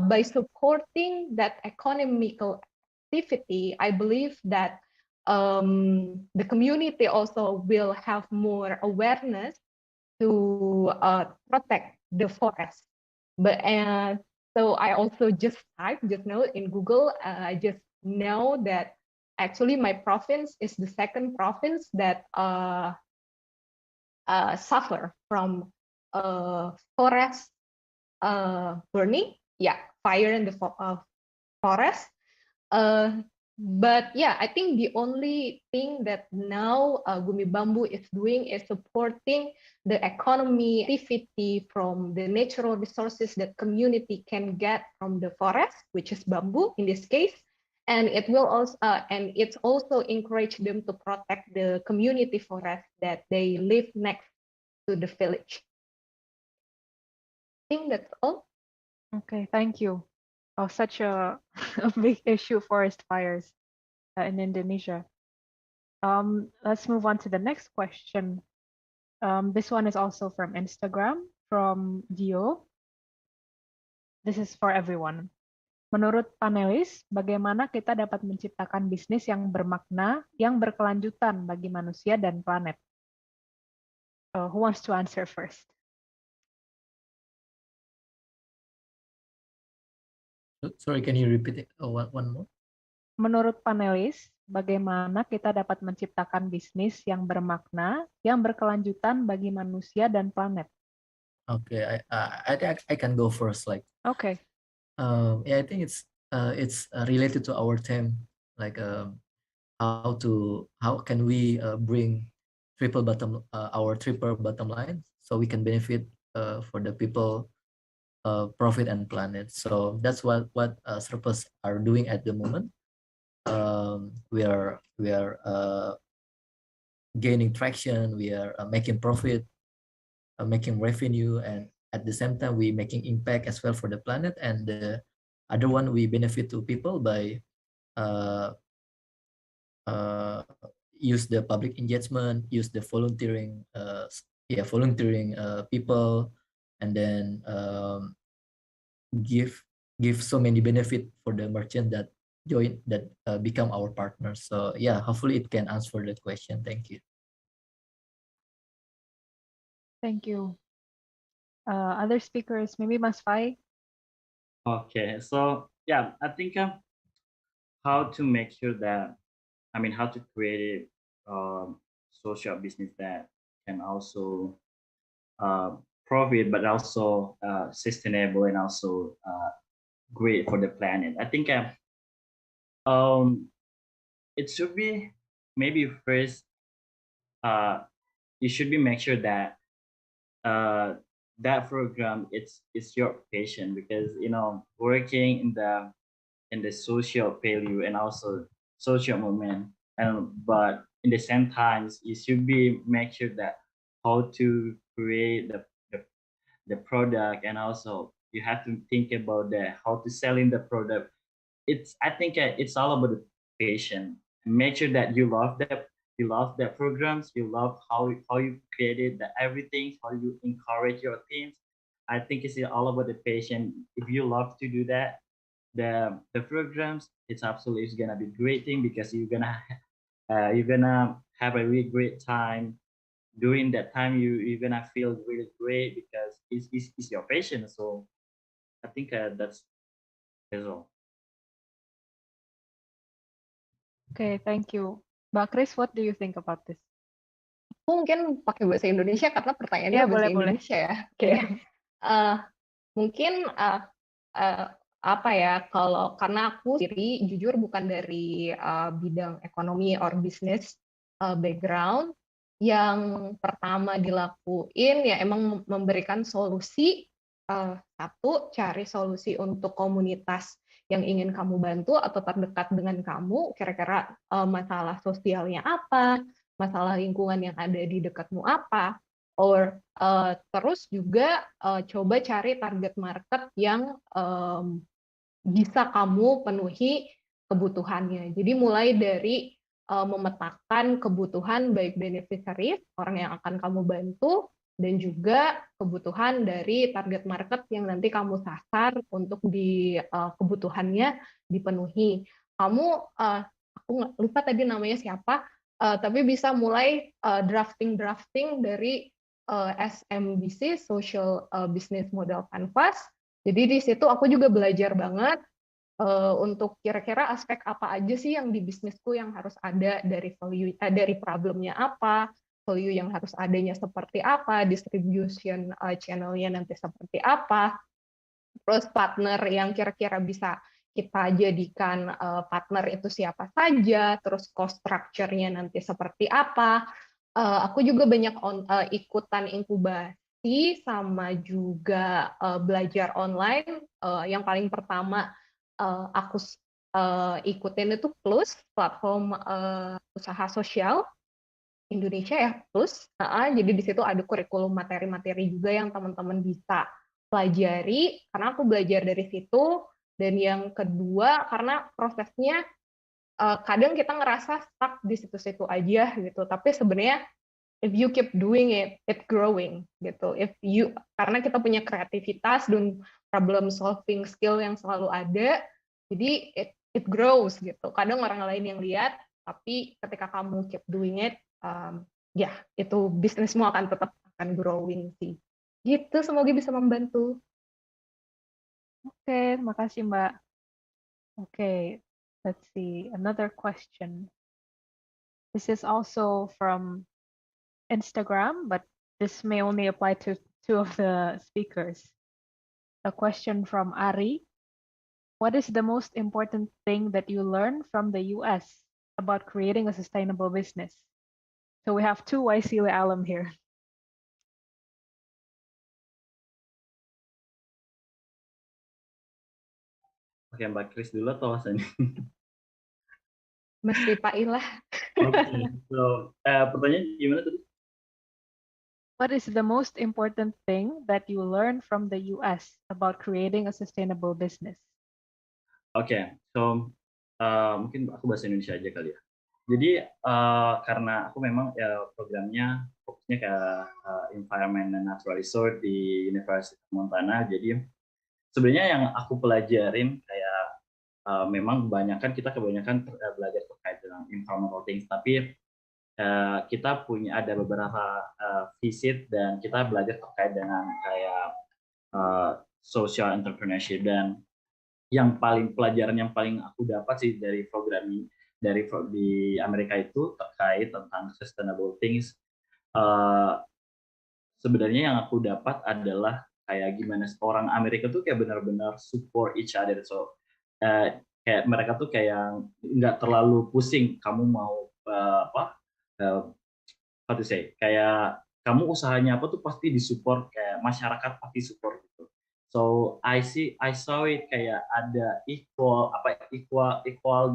by supporting that economical activity, I believe that the community also will have more awareness to protect the forest. But so I also just know in Google, I just know that actually my province is the second province that suffer from forest burning, fire in the forest. But yeah, I think the only thing that now Gumi Bambu is doing is supporting the economy activity from the natural resources that community can get from the forest, which is bamboo in this case. And it will also, and it's also encourage them to protect the community forest that they live next to the village. I think that's all. Okay, thank you. Oh, such a big issue, forest fires in Indonesia. Let's move on to the next question. This one is also from Instagram, from Dio. This is for everyone. Menurut panelis, bagaimana kita dapat menciptakan bisnis yang bermakna, yang berkelanjutan bagi manusia dan planet? Who wants to answer first? Sorry, can you repeat it one more? Menurut panelis, bagaimana kita dapat menciptakan bisnis yang bermakna, yang berkelanjutan bagi manusia dan planet? Okay, I can go first. Like, okay. Yeah, I think it's related to our theme, like how can we bring our triple bottom line, so we can benefit for the people, profit and planet. So that's what Surplus are doing at the moment. We are gaining traction, we are making profit, making revenue, and at the same time we making impact as well for the planet. And the other one, we benefit to people by uh, use the public engagement, use the volunteering, volunteering people, and then give so many benefit for the merchant that join, that become our partners. So yeah, hopefully it can answer that question. Thank you. Thank you. Other speakers, maybe Mas Fai? Okay, so yeah, I think how to make sure that, how to create a social business that can also profit, but also sustainable and also great for the planet. I think it should be maybe first you should be make sure that that program it's your passion, because working in the social value and also social movement, and but in the same times you should be make sure that how to create the product, and also you have to think about the how to selling the product. I think it's all about the patient. Make sure that you love the programs, you love how you created the everything, how you encourage your teams. I think it's all about the patient. If you love to do that, the programs, it's absolutely it's gonna be great thing, because you're gonna have a really great time. During that time, you're gonna feel really great because it's your passion. So I think that's all. Okay, thank you. Mbak Kris, what do you think about this? Mungkin pakai bahasa Indonesia karena pertanyaannya Ya, bahasa boleh. Indonesia ya. Oke. Mungkin apa ya, karena aku sendiri jujur bukan dari bidang ekonomi or business background, yang pertama dilakuin ya emang memberikan solusi. Satu, cari solusi untuk komunitas yang ingin kamu bantu atau terdekat dengan kamu, kira-kira masalah sosialnya apa, masalah lingkungan yang ada di dekatmu apa, or terus juga coba cari target market yang bisa kamu penuhi kebutuhannya. Jadi mulai dari memetakan kebutuhan baik beneficiaries, orang yang akan kamu bantu, dan juga kebutuhan dari target market yang nanti kamu sasar untuk kebutuhannya dipenuhi. Kamu, aku lupa tadi namanya siapa, tapi bisa mulai drafting dari SMBC, Social Business Model Canvas. Jadi di situ aku juga belajar banget untuk kira-kira aspek apa aja sih yang di bisnisku yang harus ada, dari value, dari problemnya apa, value yang harus adanya seperti apa, distribution channel-nya nanti seperti apa, terus partner yang kira-kira bisa kita jadikan partner itu siapa saja, terus cost structure-nya nanti seperti apa. Aku juga banyak ikutan inkubasi sama juga belajar online. Yang paling pertama aku ikutin itu Plus, platform usaha sosial Indonesia ya, Plus. Jadi di situ ada kurikulum materi-materi juga yang teman-teman bisa pelajari, karena aku belajar dari situ. Dan yang kedua, karena prosesnya kadang kita ngerasa stuck di situ-situ aja gitu, tapi sebenarnya if you keep doing it, it growing gitu. Karena kita punya kreativitas dan problem solving skill yang selalu ada, jadi it grows gitu. Kadang orang lain yang lihat, tapi ketika kamu keep doing it, itu bisnismu akan tetap growing sih. Gitu, semoga bisa membantu. Oke, terima kasih Mbak. Okay, let's see, another question. This is also from Instagram, but this may only apply to two of the speakers. A question from Ari. What is the most important thing that you learned from the US about creating a sustainable business? So we have two YC alum here. Oke, Mbak Kris dulu atau Mas Ani? Mas Pipai lah. Okay. So, pertanyaan gimana tadi? What is the most important thing that you learned from the US about creating a sustainable business? Oke, so mungkin aku bahasa Indonesia aja kali ya. Jadi karena aku memang ya programnya fokusnya ke Environment and Natural Resource di University of Montana. Jadi sebenarnya yang aku pelajarin kayak memang kebanyakan belajar terkait dengan environmental things, tapi kita ada beberapa visit dan kita belajar terkait dengan kayak social entrepreneurship, dan pelajaran yang paling aku dapat sih dari programming di Amerika itu terkait tentang sustainable things. Sebenarnya yang aku dapat adalah kayak gimana orang Amerika tuh kayak benar-benar support each other. So kayak mereka tuh kayak nggak terlalu pusing kamu mau kayak kamu usahanya apa tuh pasti disupport, kayak masyarakat pasti support gitu. So I saw it kayak ada equal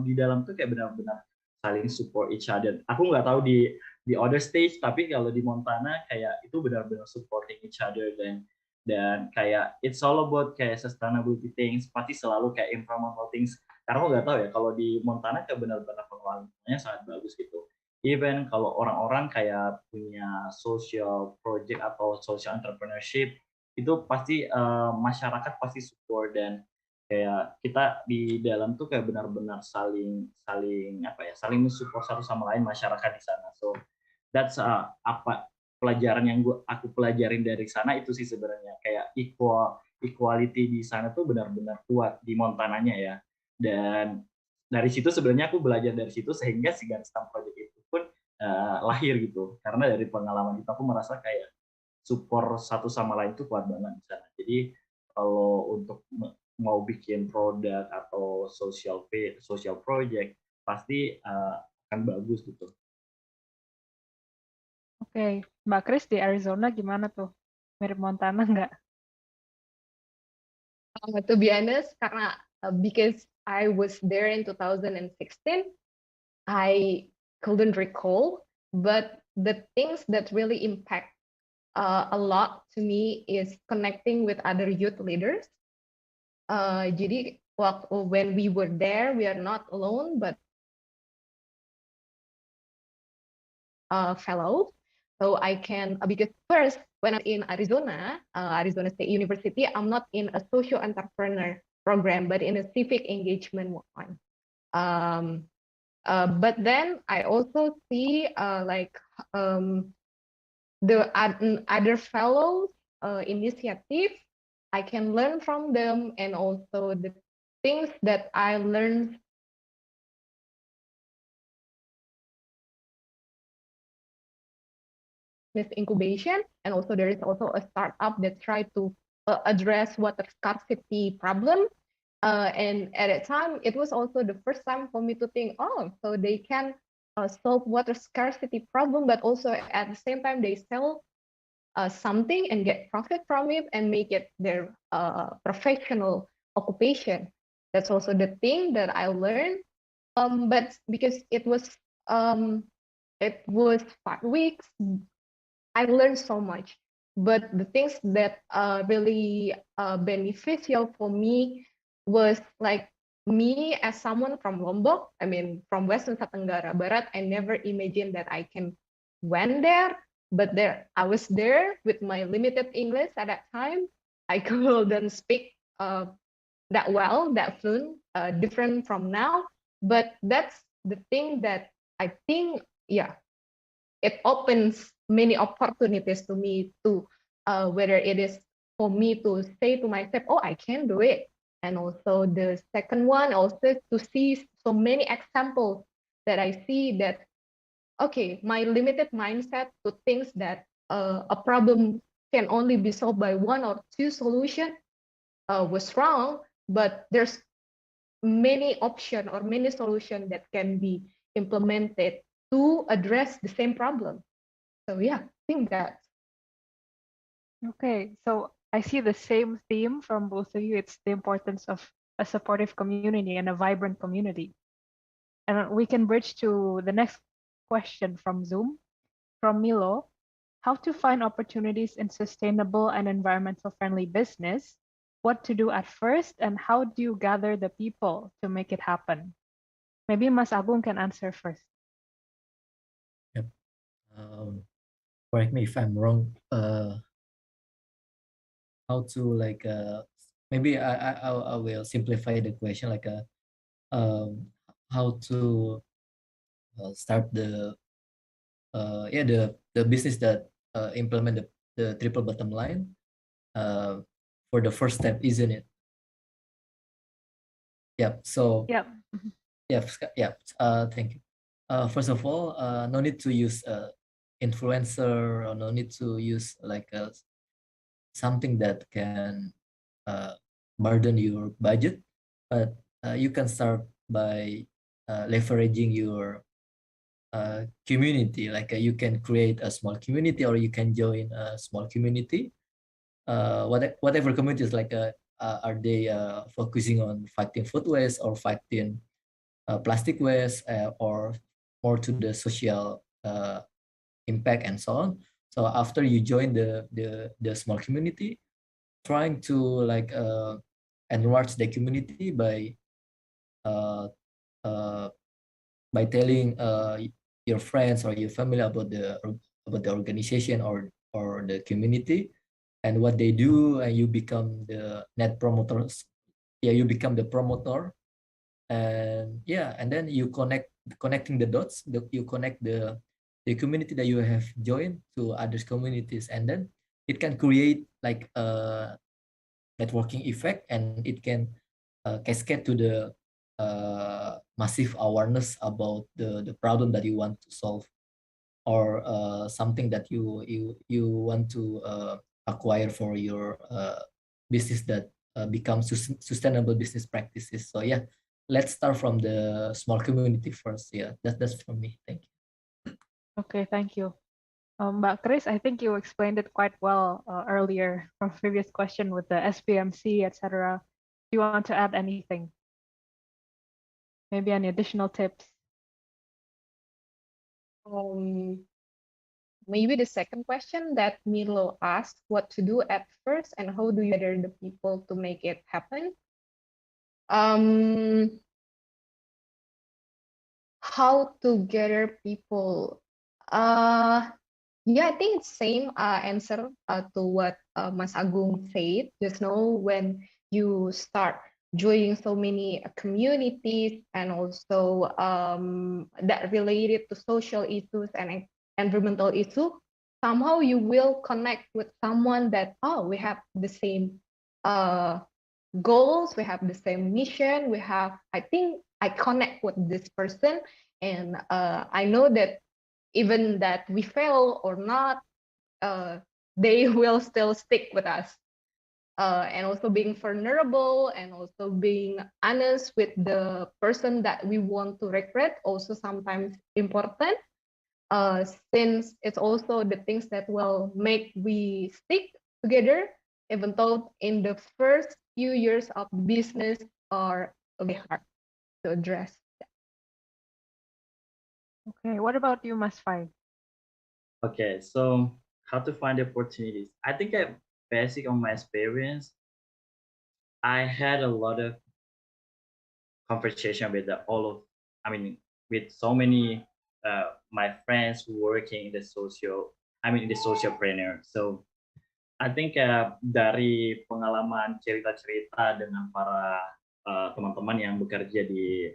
di dalam tuh kayak benar-benar saling support each other. Aku nggak tahu di other stage, tapi kalau di Montana kayak itu benar-benar supporting each other, dan kayak it's all about kayak sustainability things, pasti selalu kayak environmental things. Karena aku nggak tahu ya, kalau di Montana kayak benar-benar pengelolaannya sangat bagus gitu. Even kalau orang-orang kayak punya social project atau social entrepreneurship, itu pasti masyarakat pasti support, dan kayak kita di dalam tuh kayak benar-benar saling mensupport satu sama lain masyarakat di sana. So that's pelajaran yang aku pelajarin dari sana itu sih sebenarnya, kayak equality di sana tuh benar-benar kuat di Montananya ya. Dan dari situ sebenarnya aku belajar dari situ, sehingga si Garis Tam Project itu pun lahir gitu. Karena dari pengalaman itu aku merasa kayak support satu sama lain itu kuat banget di sana. Jadi kalau untuk mau bikin produk atau social project pasti akan bagus gitu. Oke, Mbak Kris di Arizona gimana tuh? Mirip Montana nggak? To be honest, karena because I was there in 2016, I couldn't recall, but the things that really impact a lot to me is connecting with other youth leaders. Jadi when we were there, we are not alone, but fellows. So I can, because first, when I'm in Arizona, Arizona State University, I'm not in a social entrepreneur program, but in a civic engagement one. But then I also see the other fellows initiative, I can learn from them, and also the things that I learned this incubation, and also there is also a startup that try to address water scarcity problem. And at that time, it was also the first time for me to think, oh, so they can solve water scarcity problem, but also at the same time they sell something and get profit from it and make it their professional occupation. That's also the thing that I learned. But because it was 5 weeks, I learned so much. But the things that really beneficial for me was like me as someone from Lombok, I mean from Western Nusa Tenggara Barat, I never imagined that I can went there, but I was there with my limited English at that time. I couldn't speak that well, that fluent, different from now. But that's the thing that I think, yeah, it opens many opportunities to me to whether it is for me to say to myself, oh, I can do it. And also the second one, also to see so many examples that I see that, okay, my limited mindset to things that a problem can only be solved by one or two solutions was wrong, but there's many options or many solutions that can be implemented to address the same problem. So yeah, I think that. Okay, so I see the same theme from both of you. It's the importance of a supportive community and a vibrant community. And we can bridge to the next question from Zoom, from Milo. How to find opportunities in sustainable and environmental friendly business, what to do at first, and how do you gather the people to make it happen? Maybe Mas Agung can answer first. Yep. Correct me if I'm wrong. How to like maybe I will simplify the question like how to start the the business that implement the triple bottom line for the first step, isn't it? Yeah. So Yep. yeah. Thank you. First of all, no need to use influencer, or no need to use like something that can burden your budget, but you can start by leveraging your community. Like you can create a small community, or you can join a small community. Whatever communities, like are they focusing on fighting food waste, or fighting plastic waste, or more to the social impact and so on. So after you join the small community, trying to like enlarge the community by telling your friends or your family about the organization or the community and what they do, and you become the net promoters. Yeah, you become the promoter, and yeah, and then you connecting the dots. You connect the community that you have joined to other communities, and then it can create like a networking effect, and it can cascade to the massive awareness about the problem that you want to solve, or something that you want to acquire for your business that becomes sustainable business practices. So yeah, let's start from the small community first. Yeah, that's from me. Thank you. Okay, thank you. Mbak Chris, I think you explained it quite well earlier from previous question with the SPMC, etc. Do you want to add anything? Maybe any additional tips? Maybe the second question that Milo asked, what to do at first and how do you gather the people to make it happen? How to gather people? Yeah, I think it's same answer to what Mas Agung said just now. When you start joining so many communities, and also that related to social issues and environmental issues, somehow you will connect with someone that, oh, we have the same goals, we have the same mission, I think I connect with this person, and I know that even that we fail or not, they will still stick with us. And also being vulnerable, and also being honest with the person that we want to recruit, also sometimes important, since it's also the things that will make we stick together, even though in the first few years of business are a bit hard to address. Okay, what about you, Mas Fai? Okay, so how to find opportunities? I think basic on my experience, I had a lot of conversation with with so many my friends who working in the socialpreneur. So I think dari pengalaman cerita-cerita dengan para teman-teman yang bekerja di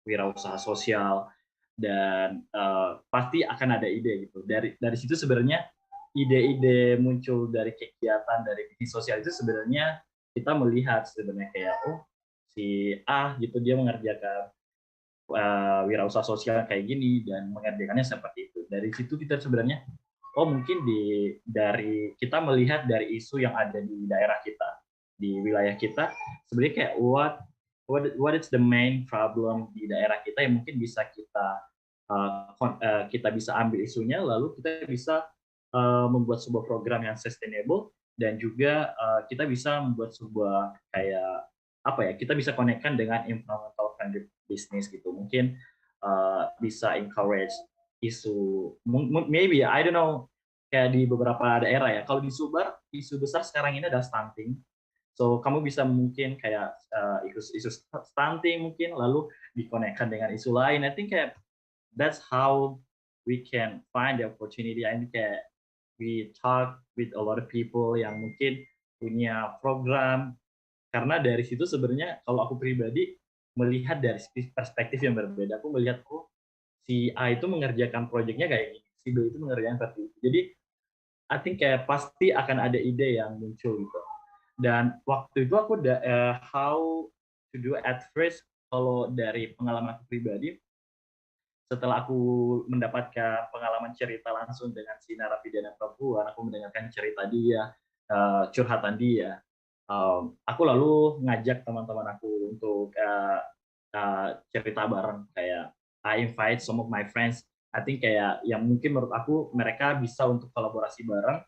wirausaha sosial, dan pasti akan ada ide gitu. Dari situ sebenarnya ide-ide muncul dari kegiatan dari bisnis sosial itu. Sebenarnya kita melihat sebenarnya kayak, oh, si A gitu, dia mengerjakan wirausaha sosial kayak gini dan mengerjakannya seperti itu. Dari situ kita sebenarnya, oh, mungkin dari kita melihat dari isu yang ada di daerah kita, di wilayah kita, sebenarnya kayak what is the main problem di daerah kita yang mungkin bisa kita bisa ambil isunya, lalu kita bisa membuat sebuah program yang sustainable, dan juga kita bisa membuat sebuah kayak kita bisa konekkan dengan environmental friendly business gitu. Mungkin bisa encourage isu maybe I don't know kayak di beberapa daerah ya. Kalau di Sumbar isu besar sekarang ini adalah stunting. So kamu bisa mungkin kayak isu stunting mungkin lalu dikonekkan dengan isu lain. I think kayak that's how we can find the opportunity. I think kayak we talk with a lot of people yang mungkin punya program, karena dari situ sebenarnya kalau aku pribadi melihat dari perspektif yang berbeda, aku melihat si A itu mengerjakan proyeknya kayak gini, si B itu mengerjakan seperti itu. Jadi I think kayak pasti akan ada ide yang muncul gitu. Dan waktu itu aku how to do at first, kalau dari pengalaman aku pribadi, setelah aku mendapatkan pengalaman cerita langsung dengan si narapidana perempuan, aku mendengarkan cerita dia, curhatan dia, aku lalu ngajak teman-teman aku untuk cerita bareng. Kayak I invite some of my friends, I think kayak yang mungkin menurut aku mereka bisa untuk kolaborasi bareng.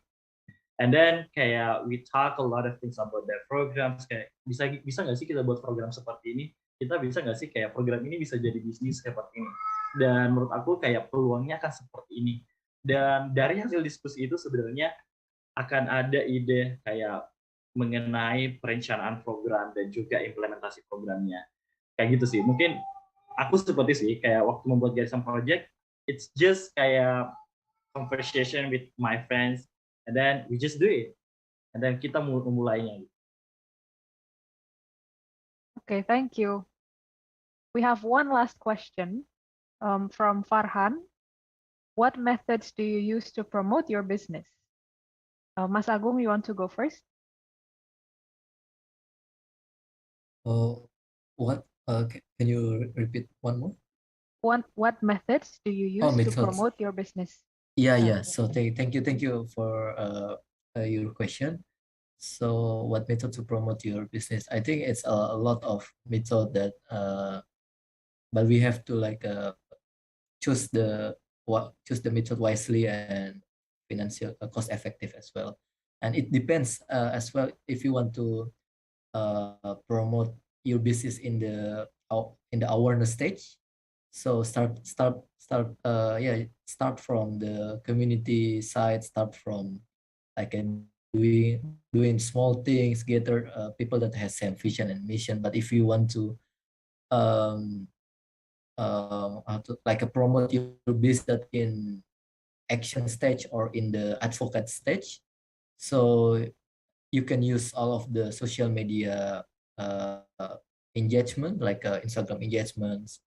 And then kayak we talk a lot of things about their programs, kayak bisa nggak sih kita buat program seperti ini, kita bisa nggak sih kayak program ini bisa jadi bisnis seperti ini. Dan menurut aku kayak peluangnya akan seperti ini. Dan dari hasil diskusi itu sebenarnya akan ada ide kayak mengenai perencanaan program dan juga implementasi programnya. Kayak gitu sih. Mungkin aku seperti sih kayak waktu membuat Garisam Project, it's just kayak conversation with my friends, and then we just do it. And then kita memulainya. Okay, thank you. We have one last question from Farhan. What methods do you use to promote your business? Mas Agung, you want to go first? What? Can you repeat one more? What methods do you use to promote your business? Yeah. So thank you for your question. So what method to promote your business? I think it's a lot of method that, but we have to like choose the method wisely and financial cost effective as well. And it depends as well if you want to promote your business in the awareness stage. So start from the community side, start from like doing small things, gather people that has same vision and mission. But if you want to promote your business in action stage or in the advocate stage, so you can use all of the social media engagement, like Instagram engagements,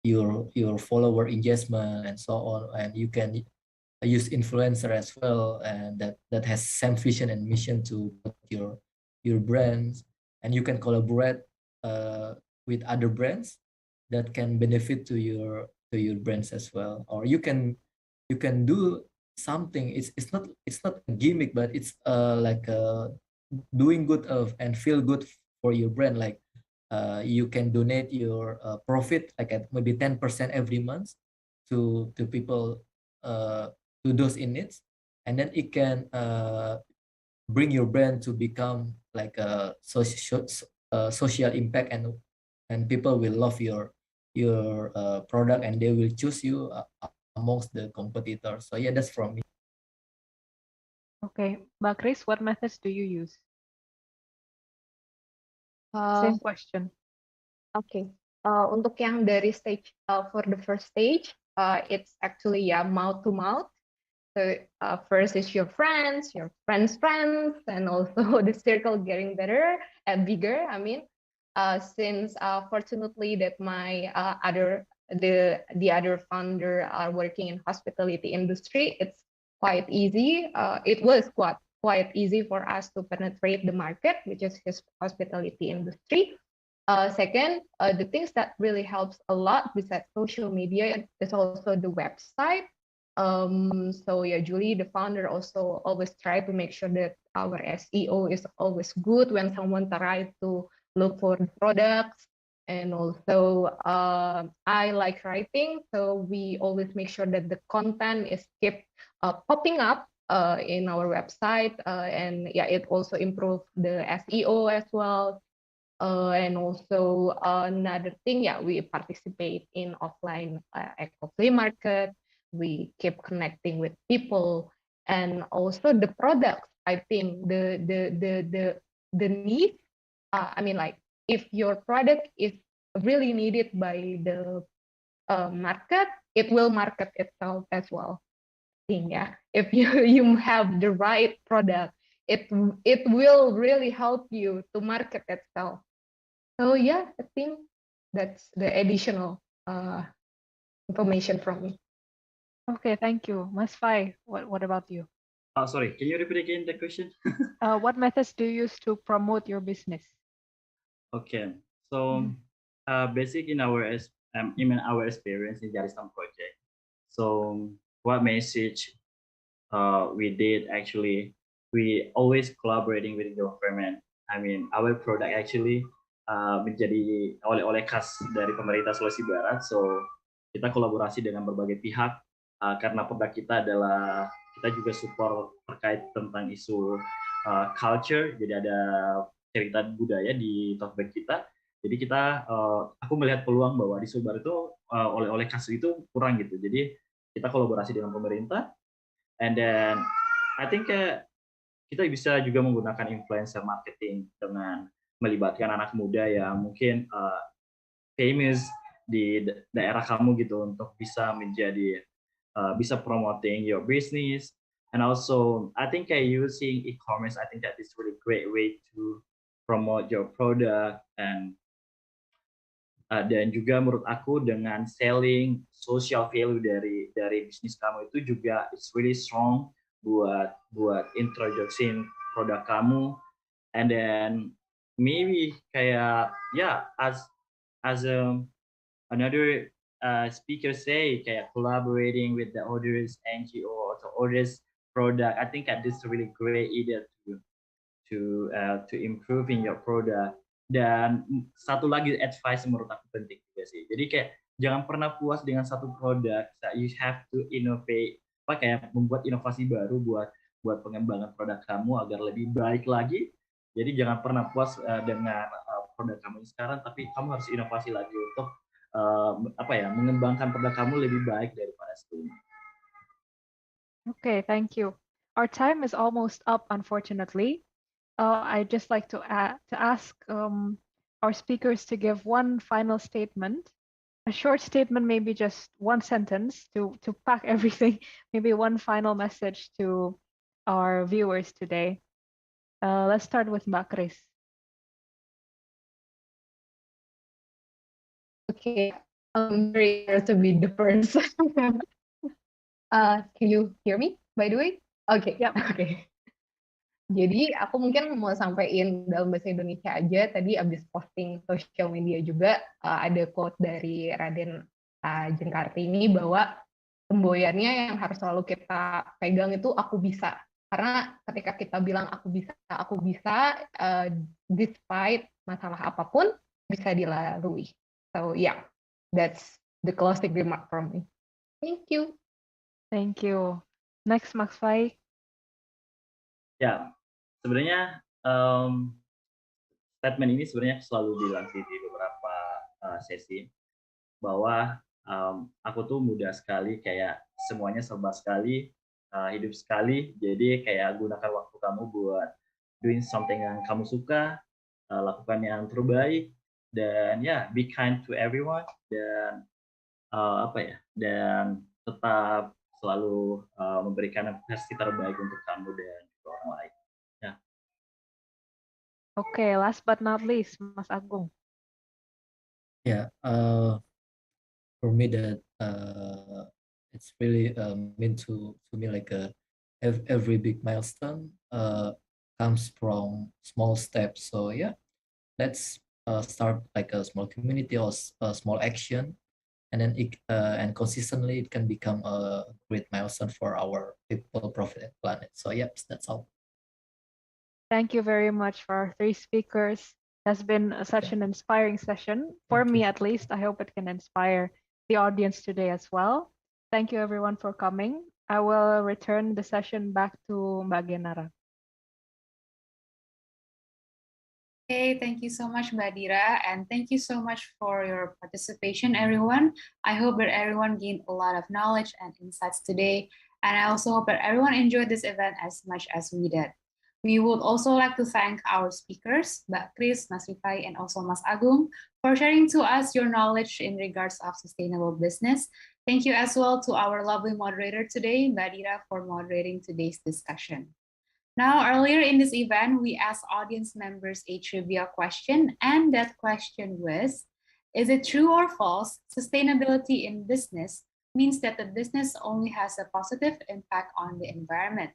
your follower engagement, and so on. And you can use influencer as well, and that has same vision and mission to your brands. And you can collaborate with other brands that can benefit to your brands as well. Or you can do something. It's not a gimmick, but it's like doing good and feel good for your brand. Like you can donate your profit, like at maybe 10% every month to people, to those in needs, and then it can bring your brand to become like a social impact, and people will love your product, and they will choose you amongst the competitors. So yeah, that's from me. Okay, Mbak Chris, what methods do you use? Same question. Okay. Untuk yang dari stage for the first stage, it's actually mouth to mouth. So first is your friends, friends, and also the circle getting better and bigger. I mean, since fortunately that my the other founder are working in hospitality industry, it's quite easy. It was quite easy for us to penetrate the market, which is his hospitality industry. Second, the things that really helps a lot besides social media is also the website. So yeah, Julie, the founder, also always try to make sure that our SEO is always good when someone tries to look for products. And also, I like writing, so we always make sure that the content is kept popping up in our website, and yeah, it also improves the SEO as well. And also another thing, yeah, we participate in offline eco flea market. We keep connecting with people, and also the products. I think the need. I mean, like if your product is really needed by the market, it will market itself as well. Thing, yeah. If you have the right product, it will really help you to market itself. So yeah, I think that's the additional information from me. Okay, thank you. Mas Fai, what about you? Sorry, can you repeat again the question? What methods do you use to promote your business? Okay, so basic in our experience in Jaristan project. So what message we did actually, we always collaborating with the government. I mean, our product actually menjadi oleh-oleh khas dari pemerintah Sulawesi Barat. So kita kolaborasi dengan berbagai pihak karena produk kita adalah, kita juga support terkait tentang isu culture. Jadi ada cerita budaya di tote bag kita. Jadi kita, aku melihat peluang bahwa di Sulbar itu oleh-oleh khas itu kurang gitu. Jadi kita kolaborasi dengan pemerintah. And then I think kita bisa juga menggunakan influencer marketing dengan melibatkan anak muda yang mungkin famous di daerah kamu gitu, untuk bisa menjadi bisa promoting your business. And also I think using e-commerce, I think that is really great way to promote your product. And dan juga menurut aku dengan selling social value dari bisnis kamu itu juga it's really strong buat introducing produk kamu. And then maybe kayak as another speaker say, kayak collaborating with the others NGO or others product. I think that this is really great idea to improving your product. Dan satu lagi advice menurut aku penting juga sih. Jadi kayak jangan pernah puas dengan satu produk. You have to innovate, kayak membuat inovasi baru buat pengembangan produk kamu agar lebih baik lagi. Jadi jangan pernah puas dengan produk kamu sekarang, tapi kamu harus inovasi lagi untuk mengembangkan produk kamu lebih baik daripada sebelumnya. Okay, thank you. Our time is almost up, unfortunately. I'd just like to ask our speakers to give one final statement, a short statement, maybe just one sentence to pack everything, maybe one final message to our viewers today. Let's start with Mbak Chris. Okay, I'm very eager to be the first. Can you hear me, by the way? Okay, Yep. Okay. Jadi aku mungkin mau sampaikan dalam bahasa Indonesia aja. Tadi abis posting sosial media juga ada quote dari Raden Jengkartini bahwa semboyannya yang harus selalu kita pegang itu aku bisa. Karena ketika kita bilang aku bisa, despite masalah apapun bisa dilalui. So yeah, that's the closing remark from me. Thank you. Thank you. Next, Max Fai. Ya, sebenarnya statement ini sebenarnya selalu bilang sih di beberapa sesi bahwa aku tuh muda sekali, kayak semuanya serba sekali, hidup sekali. Jadi kayak gunakan waktu kamu buat doing something yang kamu suka, lakukan yang terbaik, dan be kind to everyone, dan dan tetap selalu memberikan versi terbaik untuk kamu dan orang lain. Okay, last but not least, Mas Agung. Yeah, for me that it's really mean to me like every big milestone comes from small steps. So yeah, let's start like a small community or a small action, and then and consistently it can become a great milestone for our people, profit, and planet. So yep, that's all. Thank you very much for our three speakers. It has been such an inspiring session, for me at least. I hope it can inspire the audience today as well. Thank you everyone for coming. I will return the session back to Mbak Genara. Okay, thank you so much, Badira, and thank you so much for your participation, everyone. I hope that everyone gained a lot of knowledge and insights today, and I also hope that everyone enjoyed this event as much as we did. We would also like to thank our speakers, Mbak Chris, Mas Rifai, and also Mas Agung, for sharing to us your knowledge in regards of sustainable business. Thank you as well to our lovely moderator today, Badira, for moderating today's discussion. Now, earlier in this event, we asked audience members a trivia question, and that question was, is it true or false sustainability in business means that the business only has a positive impact on the environment?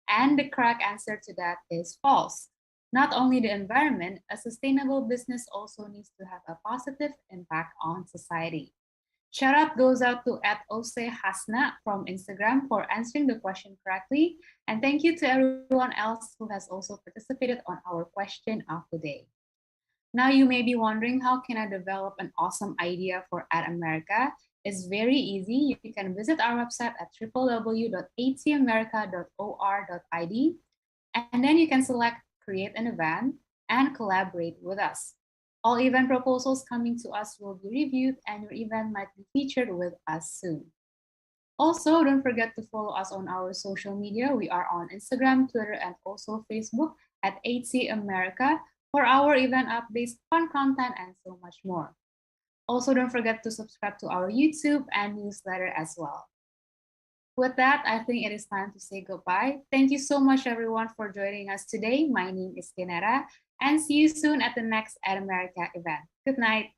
And the correct answer to that is false. Not only the environment, a sustainable business also needs to have a positive impact on society. Shout out goes out to @Ose Hasna from Instagram for answering the question correctly. And thank you to everyone else who has also participated on our question of the day. Now you may be wondering, how can I develop an awesome idea for @America? It's very easy. You can visit our website at www.atmerica.or.id, and then you can select create an event and collaborate with us. All event proposals coming to us will be reviewed, and your event might be featured with us soon. Also, don't forget to follow us on our social media. We are on Instagram, Twitter, and also Facebook at HC America for our event updates, fun content, and so much more. Also, don't forget to subscribe to our YouTube and newsletter as well. With that, I think it is time to say goodbye. Thank you so much, everyone, for joining us today. My name is Genera, and see you soon at the next @America event. Good night.